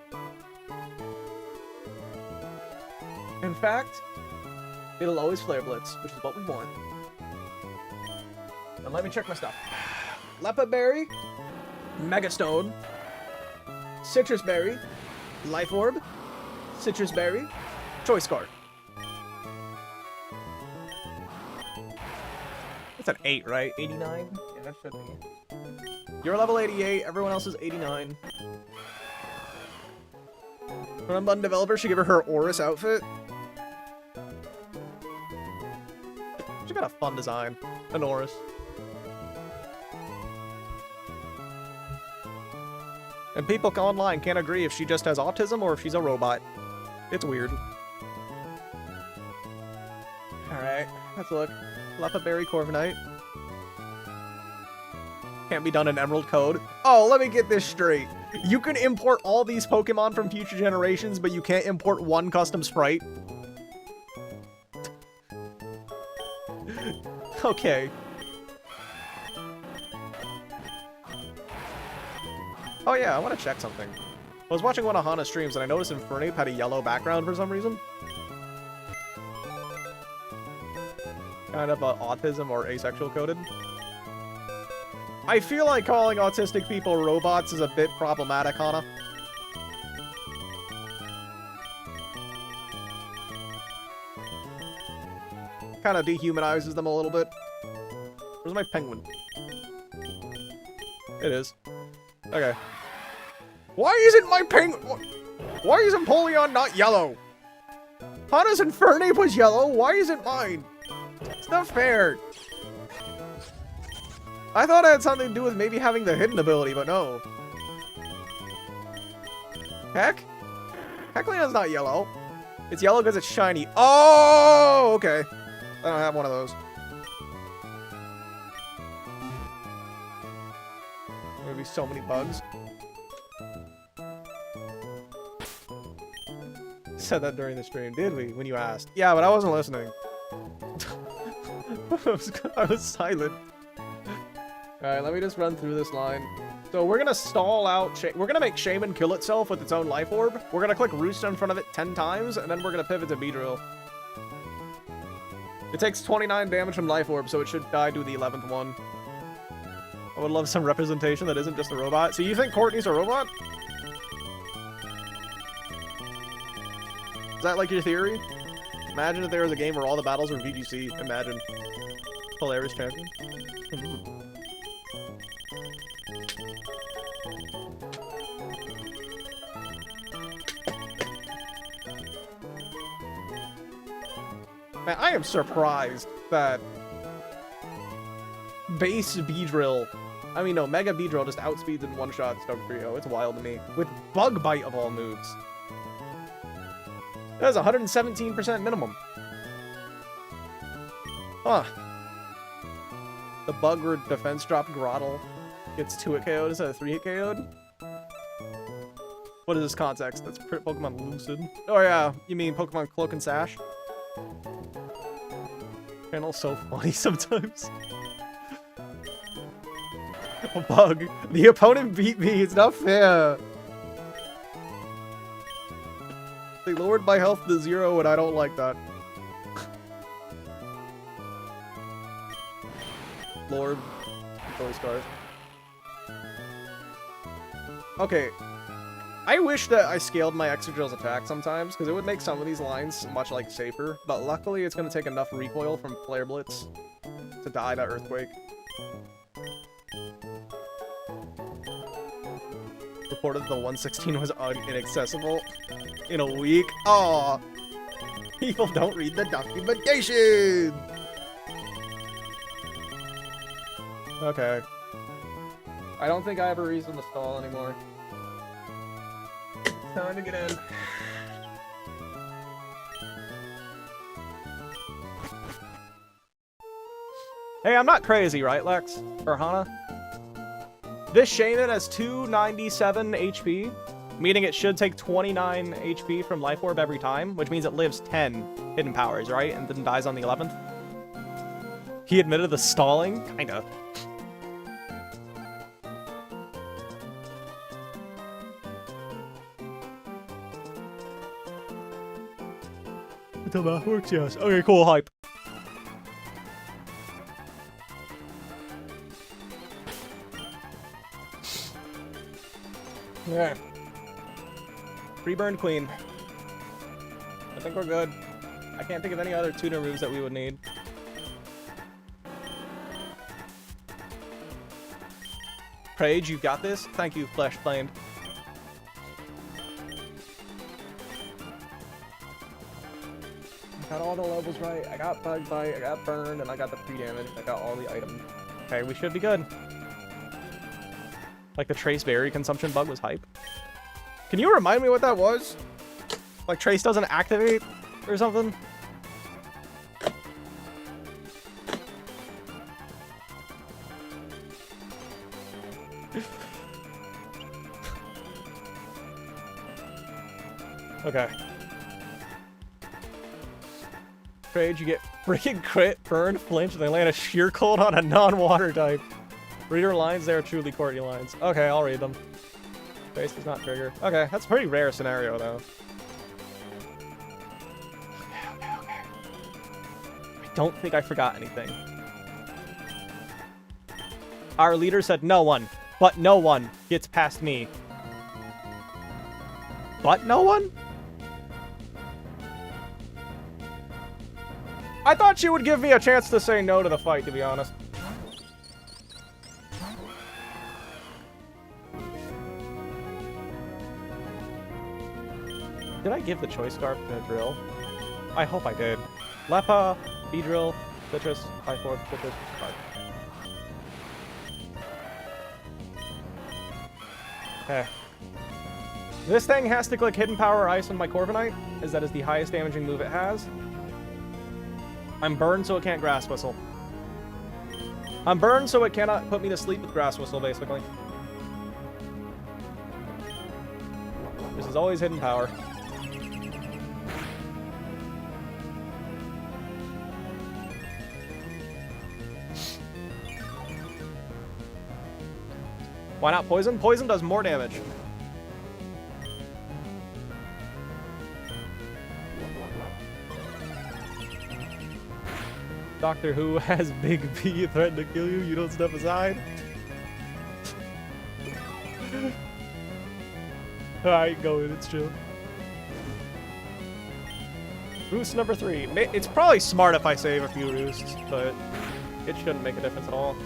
In fact, it'll always Flare Blitz, which is what we want. And let me check my stuff. Leopard Berry, Mega Stone, Citrus Berry, Life Orb, Citrus Berry, Choice Card. It's an 8, right? 89? Yeah, that should be. You're level 88, everyone else is 89. Run and Bun developer should give her Oris outfit. She got a fun design. An Oris. And people online can't agree if she just has autism or if she's a robot. It's weird. Alright, let's look. Lepaberry Corviknight. Can't be done in Emerald Code. Oh, let me get this straight. You can import all these Pokemon from future generations, but you can't import one custom sprite? Okay. Oh yeah, I want to check something. I was watching one of Hana's streams and I noticed Infernape had a yellow background for some reason. Kind of autism or asexual coded. I feel like calling autistic people robots is a bit problematic, Hana. Kind of dehumanizes them a little bit. Where's my penguin? It is. Okay. Why isn't my penguin? Why isn't Polion not yellow? Hana's Infernape was yellow. Why isn't mine? It's not fair. I thought it had something to do with maybe having the hidden ability, but no. Heck? Heckleon's not yellow. It's yellow because it's shiny. Oh, okay. I don't have one of those. There would be so many bugs. Said that during the stream, did we? When you asked. Yeah, but I wasn't listening. I was silent. Alright, let me just run through this line. So we're gonna stall out, we're gonna make Shaman kill itself with its own Life Orb. We're gonna click Roost in front of it 10 times, and then we're gonna pivot to Beedrill. It takes 29 damage from Life Orb, so it should die to the 11th one. I would love some representation that isn't just a robot. So you think Courtney's a robot? Is that like your theory? Imagine if there was a game where all the battles were VGC. Imagine. Polaris champion. Man, I am surprised that base Beedrill, I mean, no, Mega Beedrill just outspeeds in one-shot Dugtrio. It's wild to me. With Bug Bite of all moves. That is 117% minimum. Huh. The Bug or Defense Drop Grottle gets 2-hit KO'd instead of 3-hit KO'd? What is this context? That's Pokemon Lucid. Oh yeah, you mean Pokemon Cloak and Sash? Channel's so funny sometimes. A bug. The opponent beat me. It's not fair. They lowered my health to 0 and I don't like that. Lord. Voice card. Okay. I wish that I scaled my Excadrill's attack sometimes, because it would make some of these lines much, like, safer. But luckily, it's going to take enough recoil from Flare Blitz to die to Earthquake. Reported the 116 was inaccessible in a week. Aw, people don't read the documentation. Okay. I don't think I have a reason to stall anymore. Time to get in. Hey, I'm not crazy, right, Lex? Or Hana? This Shaman has 297 HP, meaning it should take 29 HP from Life Orb every time, which means it lives 10 hidden powers, right? And then dies on the 11th. He admitted the stalling? Kinda. Until that works, yes. Okay, cool, hype. Yeah. Pre-burned queen. I think we're good. I can't think of any other tutor moves that we would need. Prage, you got this? Thank you, Flesh Planed. I got all the levels right. I got Bug Bite, I got Burned, and I got the pre-damage. I got all the items. Okay, we should be good. Like the Trace Berry consumption bug was hype. Can you remind me what that was? Like Trace doesn't activate or something? Okay. Trade, you get freaking crit, burn, flinch, and they land a sheer cold on a non-water type. Read your lines, they are truly Courtney lines. Okay, I'll read them. Face does not trigger. Okay, that's a pretty rare scenario, though. Okay. I don't think I forgot anything. Our leader said no one, but no one gets past me. But no one? I thought she would give me a chance to say no to the fight, to be honest. Did I give the choice scarf to Drill? I hope I did. Lepa, Beedrill, Citrus, High Force, Citrus, Scarf. Okay. This thing has to click Hidden Power Ice on my Corviknight, as that is the highest damaging move it has. I'm burned so it can't Grass Whistle. I'm burned so it cannot put me to sleep with Grass Whistle, basically. This is always Hidden Power. Why not Poison? Poison does more damage. Doctor Who has Big B threaten to kill you. You don't step aside. Alright, go in. It's chill. Roost number 3. It's probably smart if I save a few roosts, but it shouldn't make a difference at all.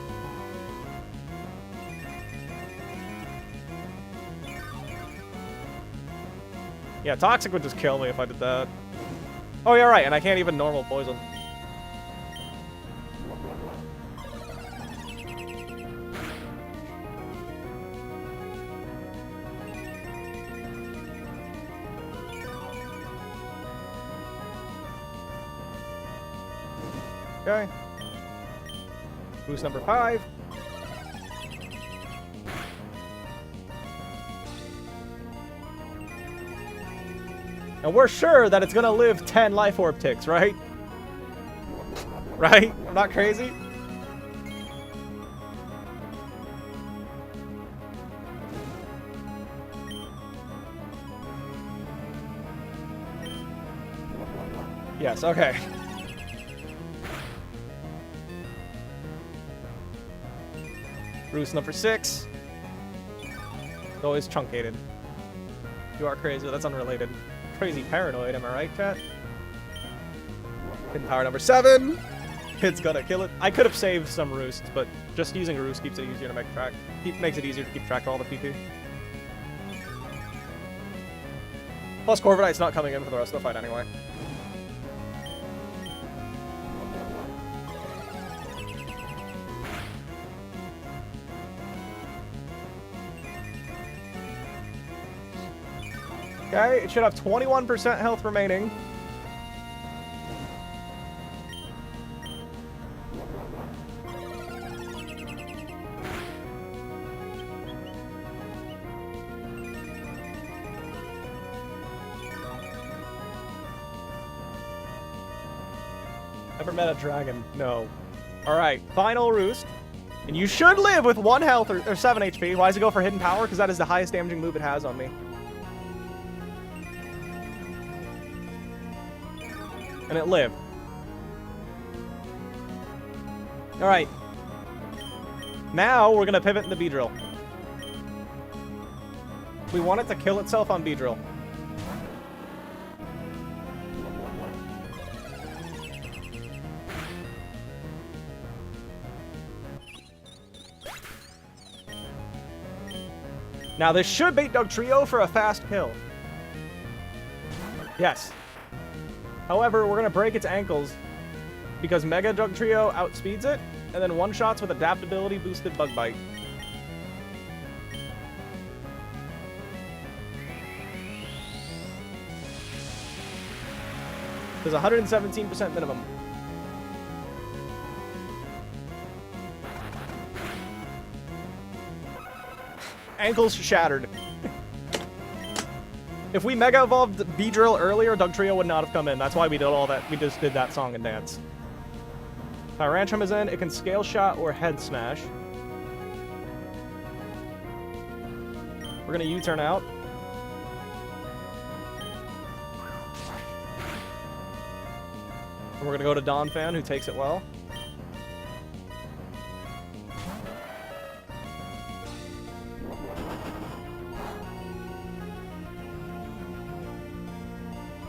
Yeah, Toxic would just kill me if I did that. Oh, yeah, right, and I can't even normal Poison. Okay. Boost number 5. And we're sure that it's gonna live 10 Life Orb ticks, right? Right? I'm not crazy? Yes, okay. Roost number 6. Always truncated. You are crazy, that's unrelated. Crazy paranoid, am I right, chat? Hidden Power number 7. It's gonna kill it. I could have saved some roosts, but just using a roost keeps it easier to make track. Makes it easier to keep track of all the PP. Plus, Corviknight's not coming in for the rest of the fight anyway. Okay, it should have 21% health remaining. never met a dragon. No. Alright, final roost. And you should live with 1 health or 7 HP. Why does it go for hidden power? Because that is the highest damaging move it has on me. And it lived. Alright. Now we're going to pivot into Beedrill. We want it to kill itself on Beedrill. Now this should bait Dugtrio for a fast kill. Yes. However, we're going to break its ankles because Mega Dugtrio outspeeds it, and then one-shots with adaptability boosted Bug Bite. There's 117% minimum. Ankles shattered. If we Mega Evolved Beedrill earlier, Dugtrio would not have come in. That's why we did all that. We just did that song and dance. Tyrantrum is in. It can Scale Shot or Head Smash. We're going to U-turn out. And we're going to go to Donphan, who takes it well.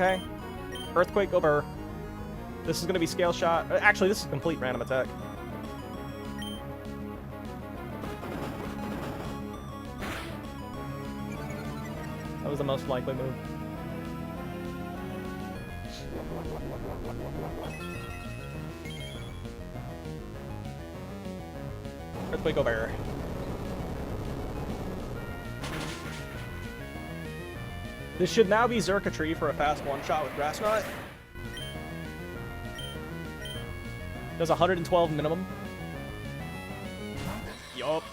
Okay. Earthquake over. This is going to be Scale Shot. Actually, this is complete random attack. That was the most likely move. Earthquake over. This should now be Xurkitree for a fast one-shot with Grass Knot. Does 112 minimum. Yup.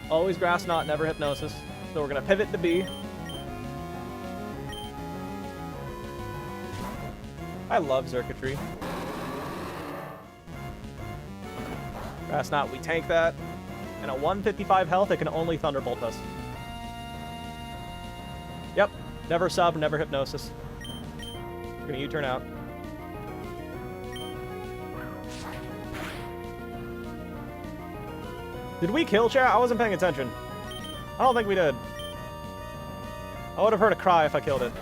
Always Grass Knot, never Hypnosis. So we're going to pivot to B. I love Xurkitree. Grass Knot, we tank that. And at 155 health, it can only Thunderbolt us. Yep. Never sub, never Hypnosis. We're gonna U-turn out. Did we kill chat? I wasn't paying attention. I don't think we did. I would have heard a cry if I killed it.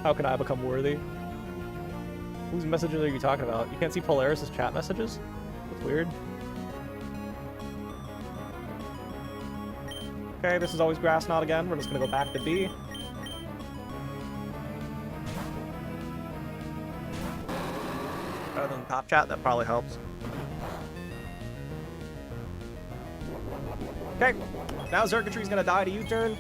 How can I become worthy? Whose messages are you talking about? You can't see Polaris' chat messages? That's weird. Okay, this is always Grass Knot again. We're just gonna go back to B. Better than top chat, that probably helps. Okay, now Xurkitree's gonna die to U-turn.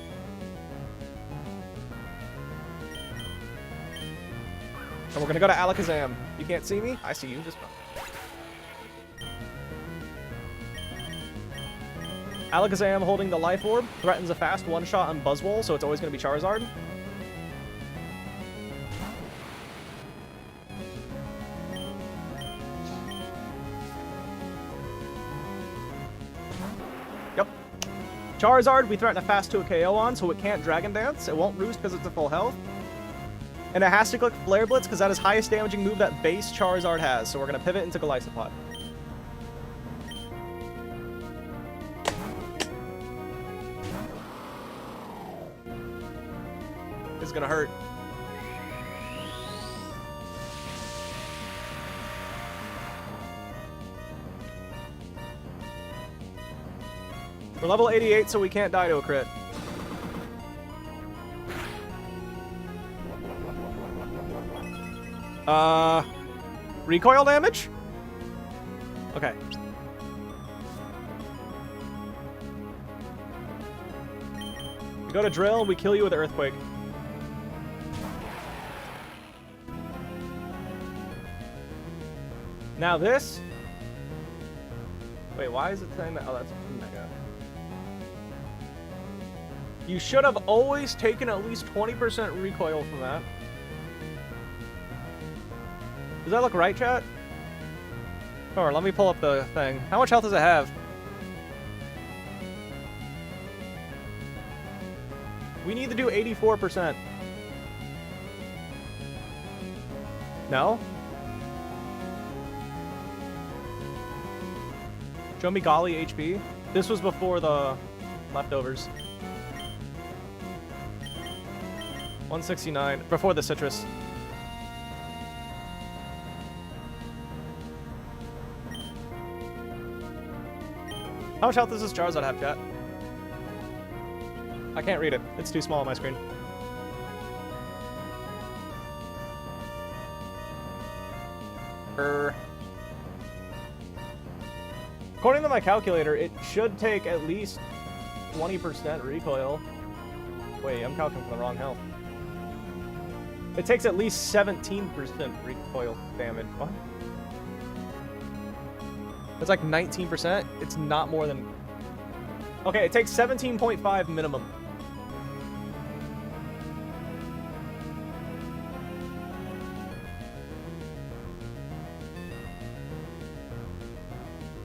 And we're gonna go to Alakazam. You can't see me? I see you, just fine. Alakazam holding the Life Orb threatens a fast one-shot on Buzzwole, so it's always gonna be Charizard. Yep. Charizard, we threaten a fast 2 KO on, so it can't Dragon Dance. It won't Roost because it's at full health. And it has to click Flare Blitz because that is highest damaging move that base Charizard has. So we're going to pivot into Golisopod. This is going to hurt. We're level 88, so we can't die to a crit. Recoil damage? Okay. We go to Drill, we kill you with Earthquake. Now this Wait, why is it saying that? Oh, that's mega. You should have always taken at least 20% recoil from that. Does that look right, chat? Or let me pull up the thing. How much health does it have? We need to do 84%. No? Show me golly HP. This was before the leftovers. 169. Before the citrus. How much health does this Charizard have, chat? I can't read it. It's too small on my screen. According to my calculator, it should take at least 20% recoil. Wait, I'm calculating for the wrong health. It takes at least 17% recoil damage. What? It's like 19%. It's not more than... Okay, it takes 17.5 minimum.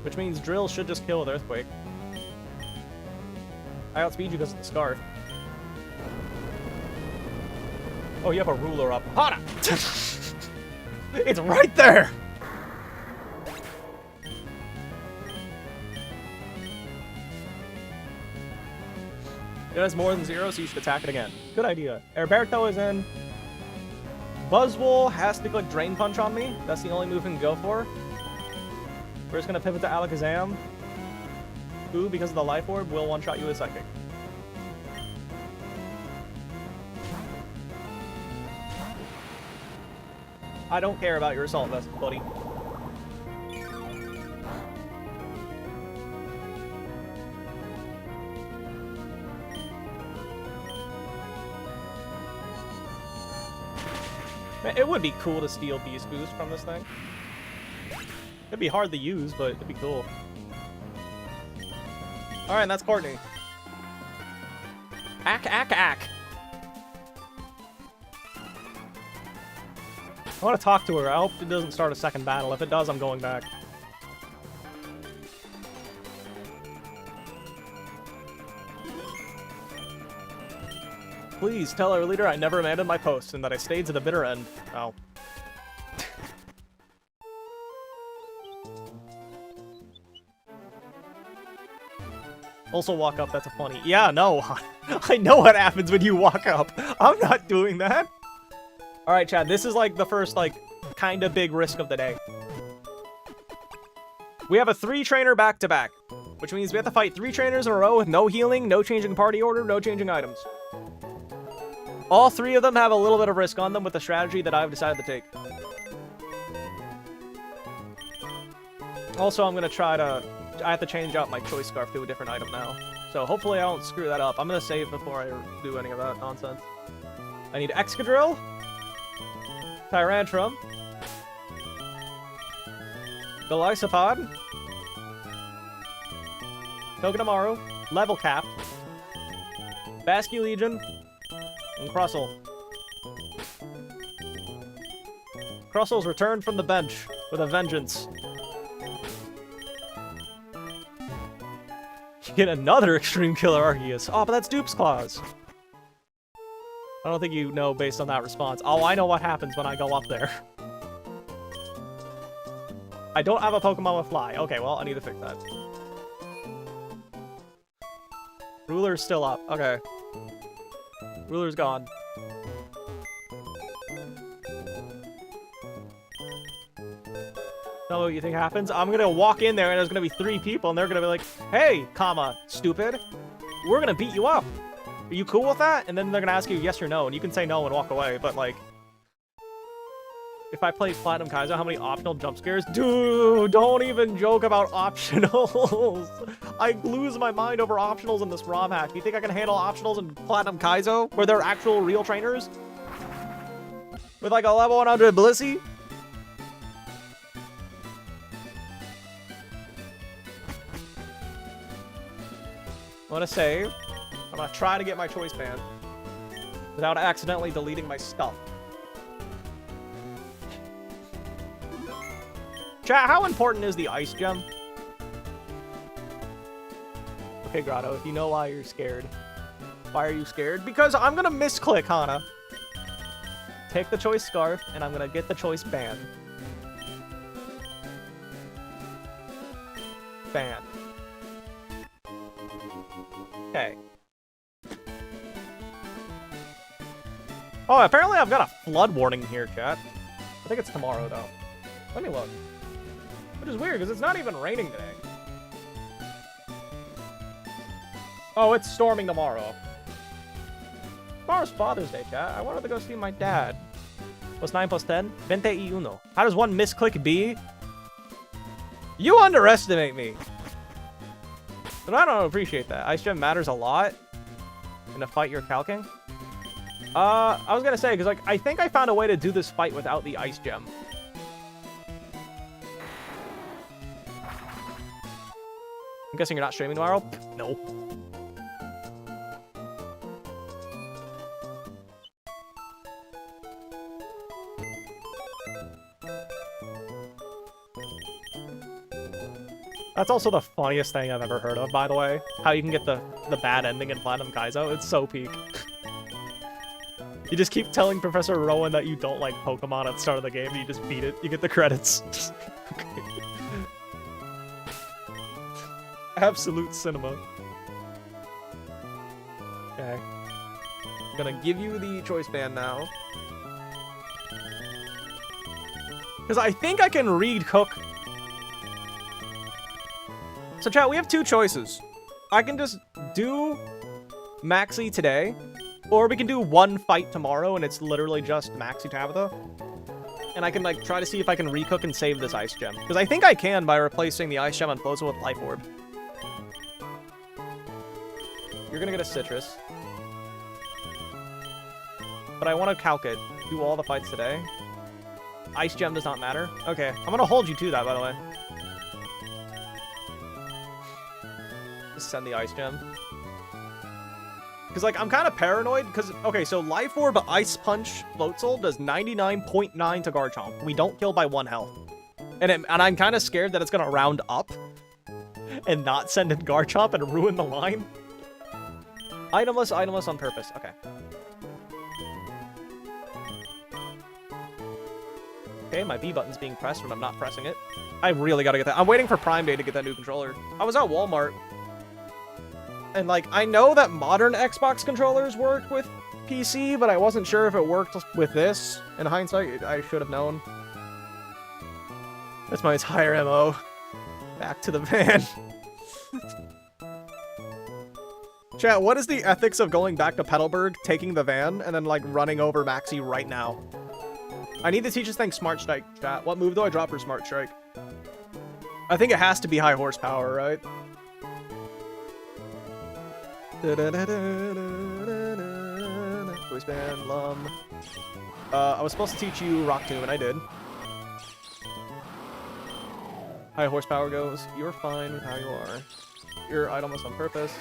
Which means Drill should just kill with Earthquake. I outspeed you because of the Scarf. Oh, you have a ruler up. Hana! It's right there! It has more than 0, so you should attack it again. Good idea. Herberto is in. Buzzwole has to click Drain Punch on me. That's the only move we can go for. We're just gonna pivot to Alakazam. Who, because of the Life Orb, will one-shot you with Psychic. I don't care about your Assault Vest, buddy. Man, it would be cool to steal Beast Boost from this thing. It'd be hard to use, but it'd be cool. Alright, and that's Courtney. Ack, ack, ack. I want to talk to her. I hope it doesn't start a second battle. If it does, I'm going back. Please tell our leader I never abandoned my post and that I stayed to the bitter end. Oh. Also walk up, that's a funny. Yeah, no. I know what happens when you walk up. I'm not doing that. Alright, Chad, this is like the first, like, kind of big risk of the day. We have a 3-trainer back-to-back, which means we have to fight 3 trainers in a row with no healing, no changing party order, no changing items. All 3 of them have a little bit of risk on them with the strategy that I've decided to take. Also, I'm going to try to... I have to change out my Choice Scarf to a different item now. So hopefully I don't screw that up. I'm going to save before I do any of that nonsense. I need Excadrill, Tyrantrum, Golisopod, Togedemaru, Level Cap, Basculegion, and Crustle. Crustle's returned from the bench with a vengeance. You get another Extreme Killer Arceus. Oh, but that's Dupe's Claws. I don't think you know based on that response. Oh, I know what happens when I go up there. I don't have a Pokemon with Fly. Okay, well, I need to fix that. Ruler's still up. Okay. Ruler's gone. Tell me what you think happens. I'm gonna walk in there and there's gonna be 3 people and they're gonna be like, hey, comma, stupid, we're gonna beat you up. Are you cool with that? And then they're gonna ask you yes or no, and you can say no and walk away, but like... If I play Platinum Kaizo, how many optional jump scares? Dude, don't even joke about optionals. I lose my mind over optionals in this ROM hack. You think I can handle optionals in Platinum Kaizo, where they're actual real trainers? With like a level 100 Blissey? want to save. I'm going to try to get my choice band without accidentally deleting my stuff. Chat, how important is the ice gem? Okay, Grotto, if you know why you're scared. Why are you scared? Because I'm going to misclick Hana. Take the choice scarf, and I'm going to get the choice band. Band. Okay. Oh, apparently I've got a flood warning here, chat. I think it's tomorrow, though. Let me look. Which is weird, because it's not even raining today. Oh, it's storming tomorrow. Tomorrow's Father's Day, chat. I wanted to go see my dad. What's 9 plus 10? 21. How does one misclick be? You underestimate me. But I don't appreciate that. Ice Gem matters a lot in a fight you're calking. I was gonna say, because like I think I found a way to do this fight without the Ice Gem. I'm guessing you're not streaming tomorrow? No. That's also the funniest thing I've ever heard of, by the way. How you can get the bad ending in Platinum Kaizo. It's so peak. You just keep telling Professor Rowan that you don't like Pokemon at the start of the game, and you just beat it. You get the credits. Absolute cinema. Okay. I'm gonna give you the choice band now. Because I think I can read Cook. So chat, we have two choices. I can just do Maxi today, or we can do one fight tomorrow, and it's literally just Maxi Tabitha. And I can like try to see if I can recook and save this Ice Gem. Because I think I can by replacing the Ice Gem on Floatzel with Life Orb. You're gonna get a Citrus. But I want to calc it. Do all the fights today. Ice Gem does not matter. Okay, I'm gonna hold you to that, by the way. Just send the Ice Gem. Because, like, I'm kind of paranoid, because, okay, so Life Orb, Ice Punch, Floatzel does 99.9 to Garchomp. We don't kill by 1 health. And I'm kind of scared that it's gonna round up and not send in Garchomp and ruin the line. Itemless, itemless on purpose. Okay. Okay, my B button's being pressed when I'm not pressing it. I really gotta get that. I'm waiting for Prime Day to get that new controller. I was at Walmart. And, like, I know that modern Xbox controllers work with PC, but I wasn't sure if it worked with this. In hindsight, I should have known. That's my entire MO. Back to the van. Chat, what is the ethics of going back to Petalburg, taking the van, and then, like, running over Maxi right now? I need to teach this thing Smart Strike, chat. What move do I drop for Smart Strike? I think it has to be high horsepower, right? Voice band, Lum. I was supposed to teach you Rock Tomb, and I did. High horsepower goes. You're fine with how you are. You're itemless on purpose.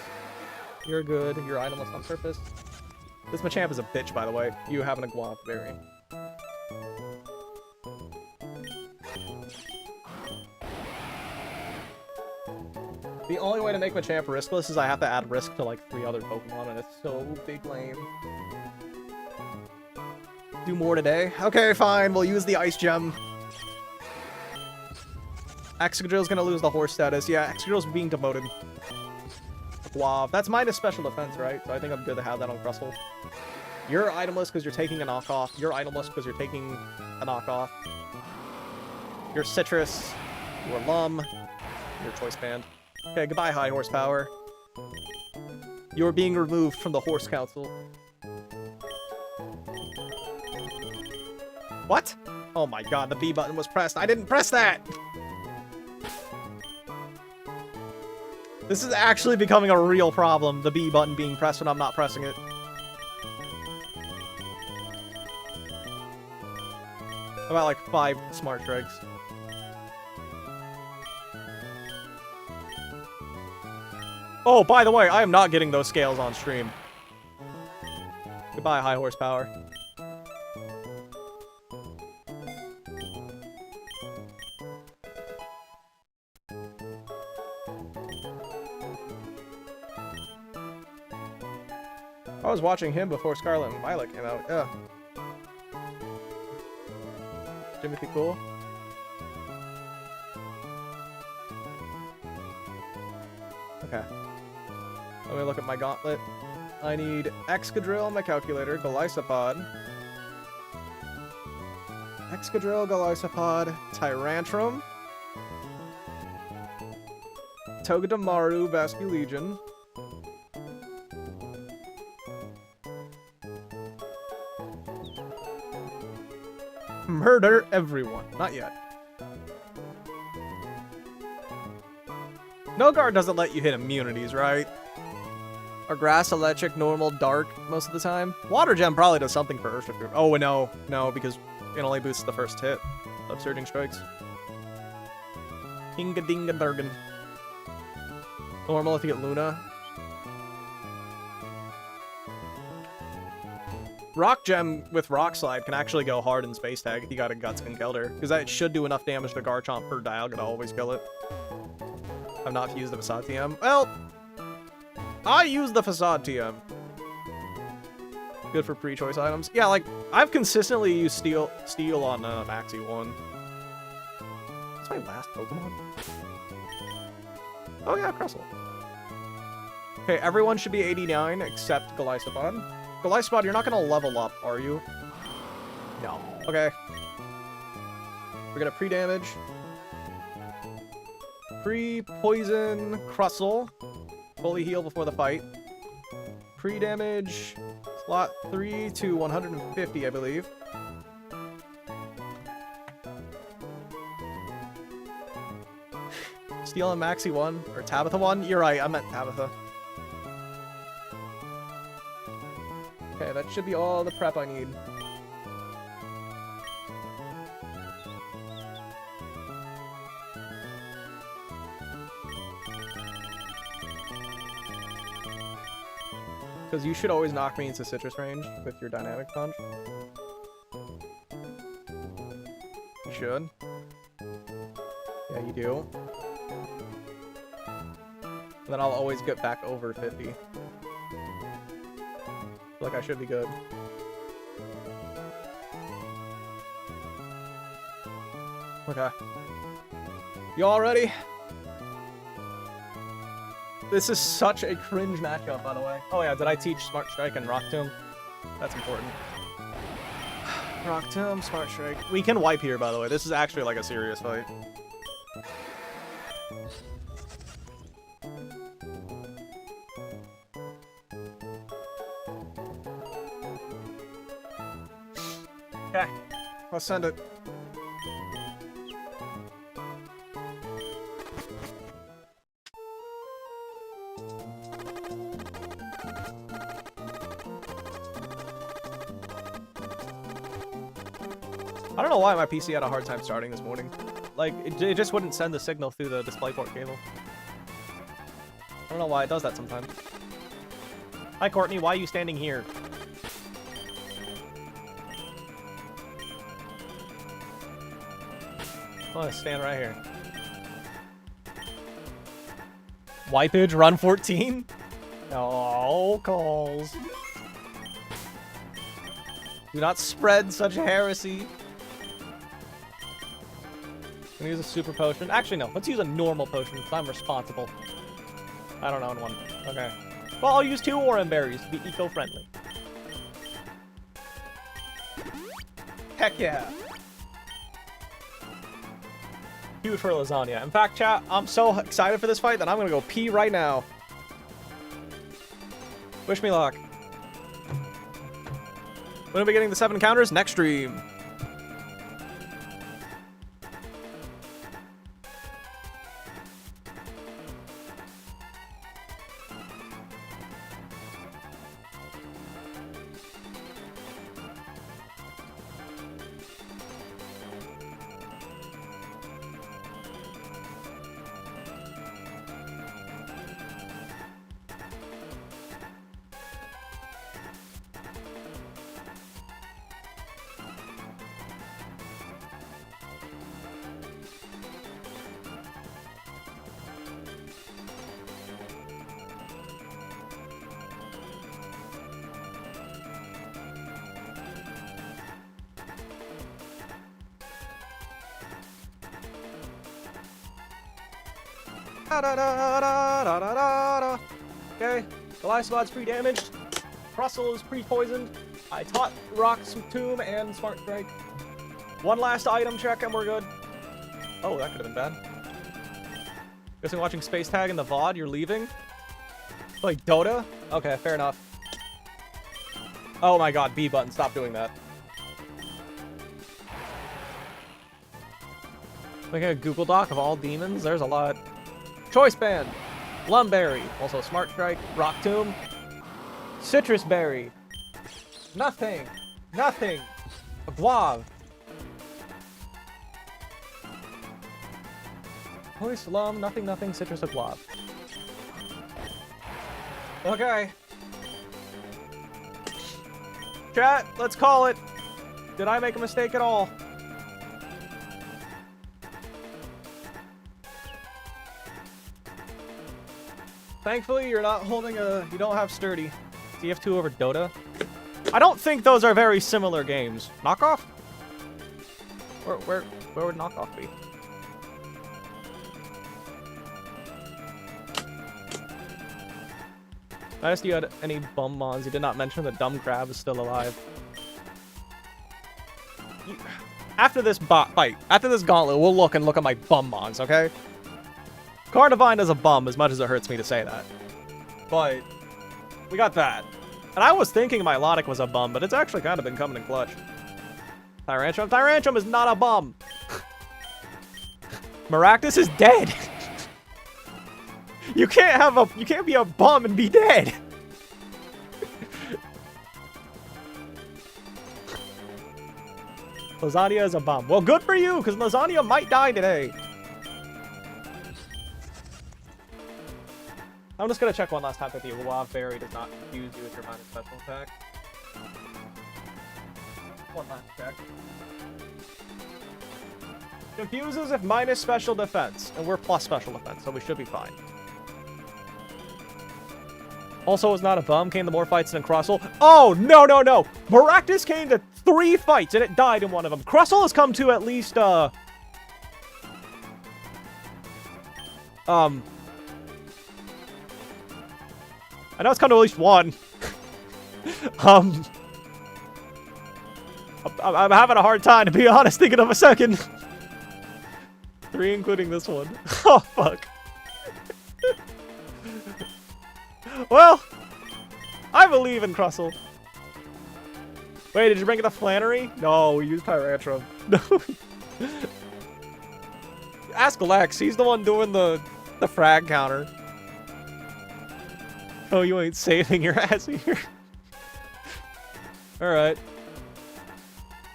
You're good. You're itemless on purpose. This Machamp is a bitch, by the way. You have an Iguana Berry. The only way to make Machamp riskless is I have to add risk to like 3 other Pokemon, and it's so big lame. Do more today? Okay, fine. We'll use the Ice Gem. Excadrill's gonna lose the horse status. Yeah, Excadrill's being demoted. Guav. That's minus special defense, right? So I think I'm good to have that on Crustle. You're itemless because you're taking a knockoff. You're itemless because you're taking a knockoff. You're Citrus. You're Lum. You're Choice Band. Okay, goodbye, high horsepower. You're being removed from the Horse Council. What? Oh my god, the B button was pressed. I didn't press that! This is actually becoming a real problem, the B button being pressed when I'm not pressing it. About like 5 Smart Strikes. Oh, by the way, I am not getting those scales on stream. Goodbye, high horsepower. I was watching him before Scarlet and Violet came out. Yeah. Timothy cool. Okay. Let me look at my gauntlet. I need Excadrill, my calculator, Golisopod. Excadrill, Golisopod, Tyrantrum. Togedemaru, Vasculegion. Murder everyone. Not yet. No guard doesn't let you hit immunities, right? Or grass, electric, normal, dark most of the time. Water gem probably does something for Earth. Oh, no. No, because it only boosts the first hit of Surging Strikes. Hinga dinga durgan. Normal if you get Luna. Rock Gem with Rock Slide can actually go hard in Space Tag if you got a Guts Conkeldurr, because that should do enough damage to Garchomp per Dialga to always kill it. I've not used the Facade TM. Well, I use the Facade TM. Good for pre-choice items. Yeah, like, I've consistently used Steel on Maxi 1. That's my last Pokemon. Oh yeah, Crustle. Okay, everyone should be 89 except Golisopod. Golisopod, you're not gonna level up, are you? No. Okay. We're gonna pre-damage. Pre-poison Crustle. Fully heal before the fight. Pre-damage. Slot 3 to 150, I believe. Steel and Maxi 1, or Tabitha 1? You're right, I meant Tabitha. Okay, that should be all the prep I need. Because you should always knock me into Citrus range with your Dynamic Punch. You should. Yeah, you do. And then I'll always get back over 50. Like I should be good. Okay. You all ready? This is such a cringe matchup, by the way. Oh yeah, did I teach Smart Strike and Rock Tomb? That's important. Rock Tomb, Smart Strike. We can wipe here, by the way. This is actually like a serious fight. Okay, let's send it. I don't know why my PC had a hard time starting this morning. Like, it just wouldn't send the signal through the DisplayPort cable. I don't know why it does that sometimes. Hi, Courtney. Why are you standing here? I'm gonna stand right here. Wipeage, run 14? Oh, calls. Do not spread such heresy. I'm gonna use a super potion. Actually, no. Let's use a normal potion because I'm responsible. I don't own one. Okay. Well, I'll use 2 Oran Berries to be eco-friendly. Heck yeah. Huge for lasagna. In fact, chat, I'm so excited for this fight that I'm gonna go pee right now. Wish me luck. When are we getting the 7 encounters? Next stream. Okay, Goliath's pre-damaged. Crustle is pre-poisoned. I taught Roxanne and Smart Strike. One last item check and we're good. Oh, that could have been bad. Guessing watching Space Tag in the VOD, you're leaving? Like Dota? Okay, fair enough. Oh my god, B button, stop doing that. Making a Google Doc of all demons? There's a lot. Choice Band, Lumberry, also Smart Strike, Rock Tomb, Citrus Berry, nothing, a Guave, Holy Slum, nothing, Citrus, a Guave. Okay. Chat, let's call it. Did I make a mistake at all? Thankfully, you're not holding a... You don't have Sturdy. TF2 over Dota. I don't think those are very similar games. Knockoff? Where would Knockoff be? I asked you had any bum mons. You did not mention that Dumb Crab is still alive. After this fight, after this gauntlet, we'll look at my bum mons, okay? Carnivine is a bum, as much as it hurts me to say that. But we got that. And I was thinking Milotic was a bum, but it's actually kind of been coming in clutch. Tyrantrum is not a bum. Maractus is dead. You can't be a bum and be dead. Lasagna is a bum. Well, good for you, because Lasagna might die today. I'm just gonna check one last time that the Guave Berry does not confuse you with your minus special attack. One last check. Confuses if minus special defense, and we're plus special defense, so we should be fine. Also, is not a bum, came to more fights than Crustle. Oh, no! Maractus came to 3 fights, and it died in one of them. Crustle has come to at least, I know it's come to at least 1. I'm having a hard time, to be honest, thinking of a second. 3, including this one. Oh, fuck. Well, I believe in Crustle. Wait, did you bring it to Flannery? No, we used Tyrantrum. No. Ask Lex, he's the one doing the frag counter. Oh, you ain't saving your ass here. Alright.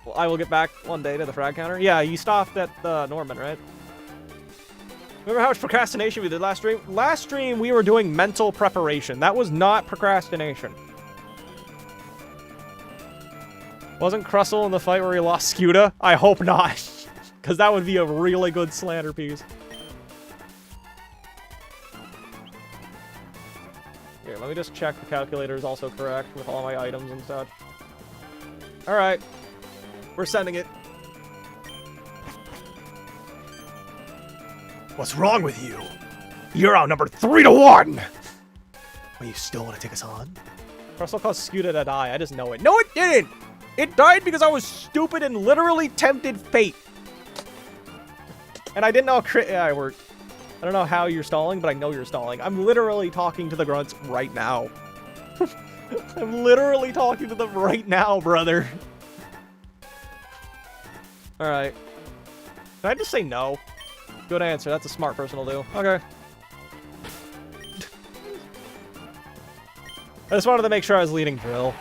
Well, I will get back one day to the frag counter. Yeah, you stopped at Norman, right? Remember how much procrastination we did last stream? Last stream, we were doing mental preparation. That was not procrastination. Wasn't Crustle in the fight where he lost Scuda? I hope not. Because that would be a really good slander piece. Here, let me just check the calculator is also correct with all my items and such. Alright. We're sending it. What's wrong with you? You're outnumbered 3-1! But you still want to take us on? Crustle caused Scuda to die. I just know it. No, it didn't! It died because I was stupid and literally tempted fate. And I didn't know how crit AI worked. I don't know how you're stalling, but I know you're stalling. I'm literally talking to the grunts right now. I'm literally talking to them right now, brother. Alright. Did I just say no? Good answer. That's a smart person will do. Okay. I just wanted to make sure I was leading drill.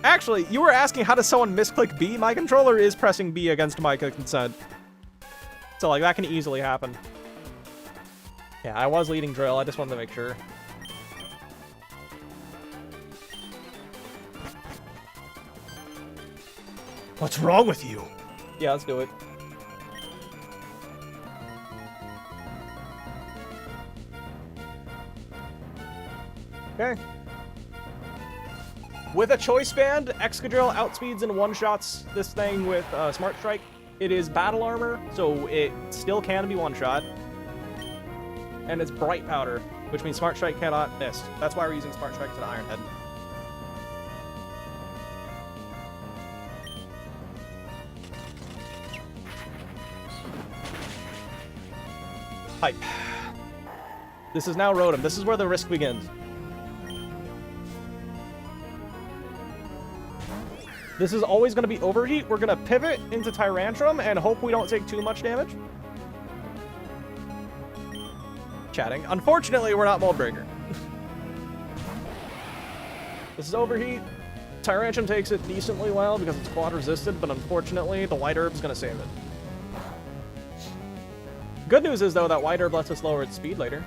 Actually, you were asking how does someone misclick B? My controller is pressing B against my consent. So, like, that can easily happen. Yeah, I was leading drill. I just wanted to make sure. What's wrong with you? Yeah, let's do it. Okay. With a choice band, Excadrill outspeeds and one-shots this thing with Smart Strike. It is battle armor, so it still can be one-shot. And it's bright powder, which means Smart Strike cannot miss. That's why we're using Smart Strike to the Iron Head. Hype. This is now Rotom. This is where the risk begins. This is always going to be Overheat. We're going to pivot into Tyrantrum and hope we don't take too much damage. Chatting. Unfortunately, we're not Mold Breaker. This is Overheat. Tyrantrum takes it decently well because it's quad resisted, but unfortunately, the White Herb's going to save it. Good news is, though, that White Herb lets us lower its speed later.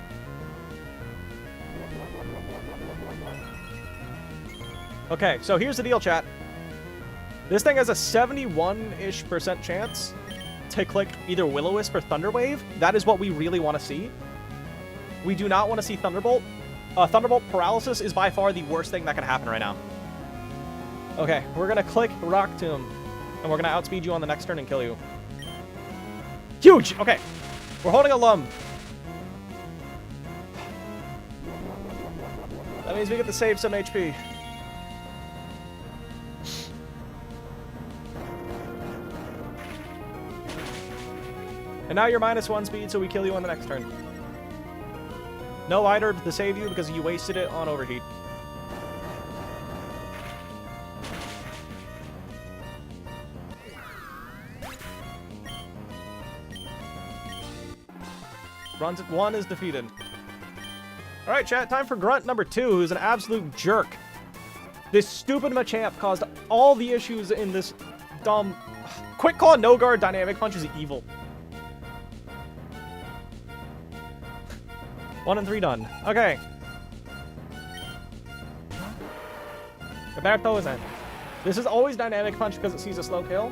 Okay, so here's the deal, chat. This thing has a 71-ish% chance to click either Will-O-Wisp or Thunder Wave. That is what we really want to see. We do not want to see Thunderbolt. Thunderbolt Paralysis is by far the worst thing that can happen right now. Okay, we're going to click Rock Tomb, and we're going to outspeed you on the next turn and kill you. Huge! Okay, we're holding a Lum. That means we get to save some HP. And now you're -1 speed, so we kill you on the next turn. No White Herb to save you because you wasted it on Overheat. Runs at 1 is defeated. Alright, chat, time for Grunt number 2, who's an absolute jerk. This stupid Machamp caused all the issues in this dumb... Quick Claw, No Guard, Dynamic Punch is evil. 1 and 3 done. Okay. Roberto is in. This is always Dynamic Punch because it sees a slow kill.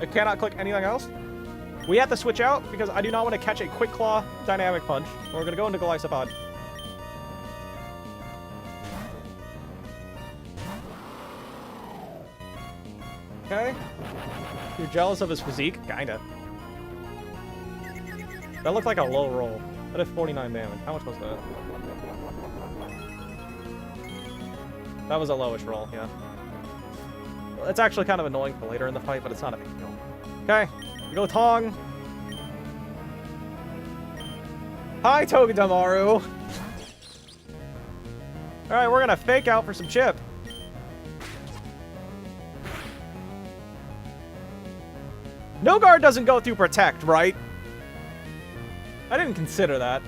It cannot click anything else. We have to switch out because I do not want to catch a Quick Claw Dynamic Punch. We're going to go into Golisopod. Okay. You're jealous of his physique? Kinda. That looked like a low roll. That is 49 damage. How much was that? That was a lowish roll, yeah. It's actually kind of annoying for later in the fight, but it's not a big deal. Okay, we go Tong. Hi, Togedemaru. Alright, we're gonna fake out for some chip. No Guard doesn't go through Protect, right? I didn't consider that.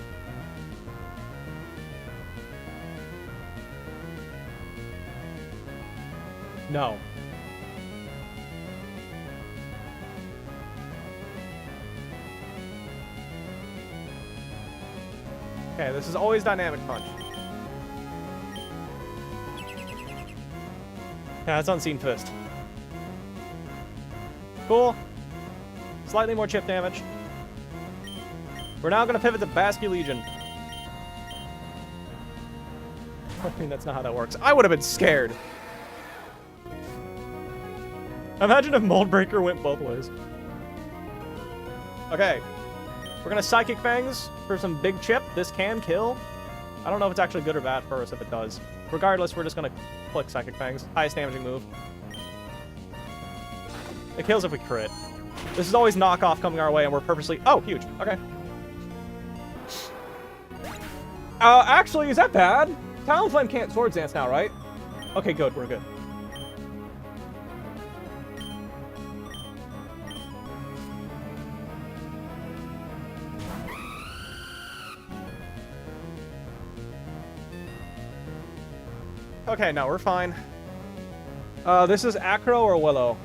No. Okay, this is always Dynamic Punch. Yeah, it's Unseen Fist. Cool. Slightly more chip damage. We're now going to pivot to Basculegion. I mean, that's not how that works. I would have been scared. Imagine if Mold Breaker went both ways. Okay. We're going to Psychic Fangs for some big chip. This can kill. I don't know if it's actually good or bad for us if it does. Regardless, we're just going to click Psychic Fangs. Highest damaging move. It kills if we crit. This is always knockoff coming our way, and we're purposely... Oh, huge. Okay. Actually, is that bad? Talonflame can't Swords Dance now, right? Okay, good. We're good. Okay, no, we're fine. This is Acro or Willow.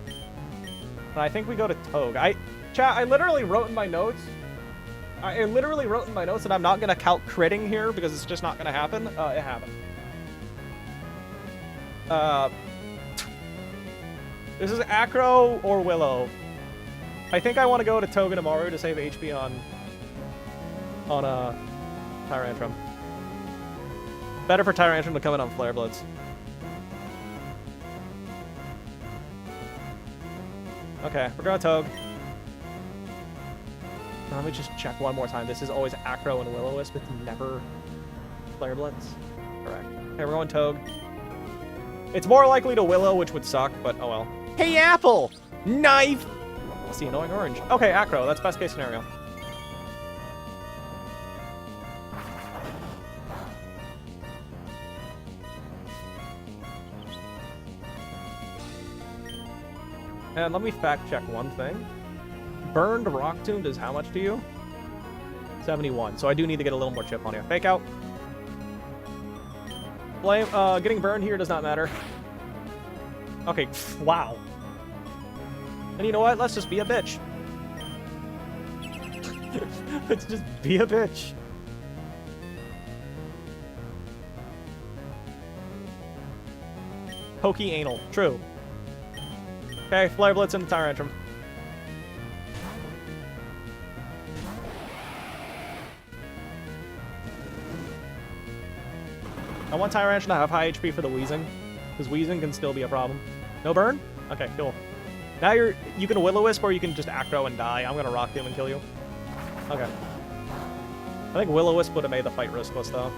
And I think we go to Toge. Chat, I literally wrote in my notes... I literally wrote in my notes that I'm not going to count critting here because it's just not going to happen. It happened. This is Acro or Willow. I think I want to go to Togedemaru to save HP on Tyrantrum. Better for Tyrantrum to come in on Flare Blitz. Okay, we're going Togue. Let me just check one more time. This is always Acro and Will-O-Wisp. It's never Flare Blitz. Correct. Okay, we're going Togue. It's more likely to Willow, which would suck, but oh well. Hey, Apple! Knife! That's the annoying orange. Okay, Acro. That's best case scenario. And let me fact check one thing. Burned Rock Tomb does how much to you? 71. So I do need to get a little more chip on you. Fake out. Flame. Getting burned here does not matter. Okay. Wow. And you know what? Let's just be a bitch. Let's just be a bitch. Pokey anal. True. Okay, Flare Blitz into Tyrantrum. I want Tyrantrum to have high HP for the Wheezing, because Wheezing can still be a problem. No burn? Okay, cool. Now you can Will-O-Wisp or you can just Acro and die. I'm gonna Rock him and kill you. Okay. I think Will-O-Wisp would have made the fight riskless though.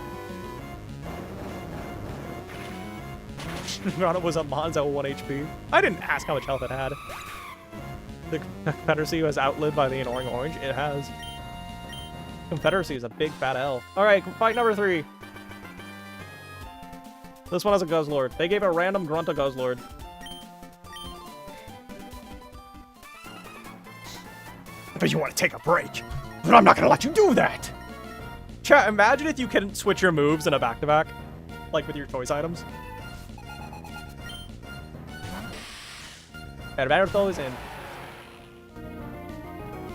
It was a Monzo 1 HP. I didn't ask how much health it had. The Confederacy was outlived by the annoying orange. It has. Confederacy is a big fat L. Alright, fight number 3. This one has a Guzzlord. They gave a random grunt a Guzzlord. I bet you want to take a break, but I'm not going to let you do that! Chat, imagine if you can switch your moves in a back-to-back. Like with your choice items. And Waterfall is in.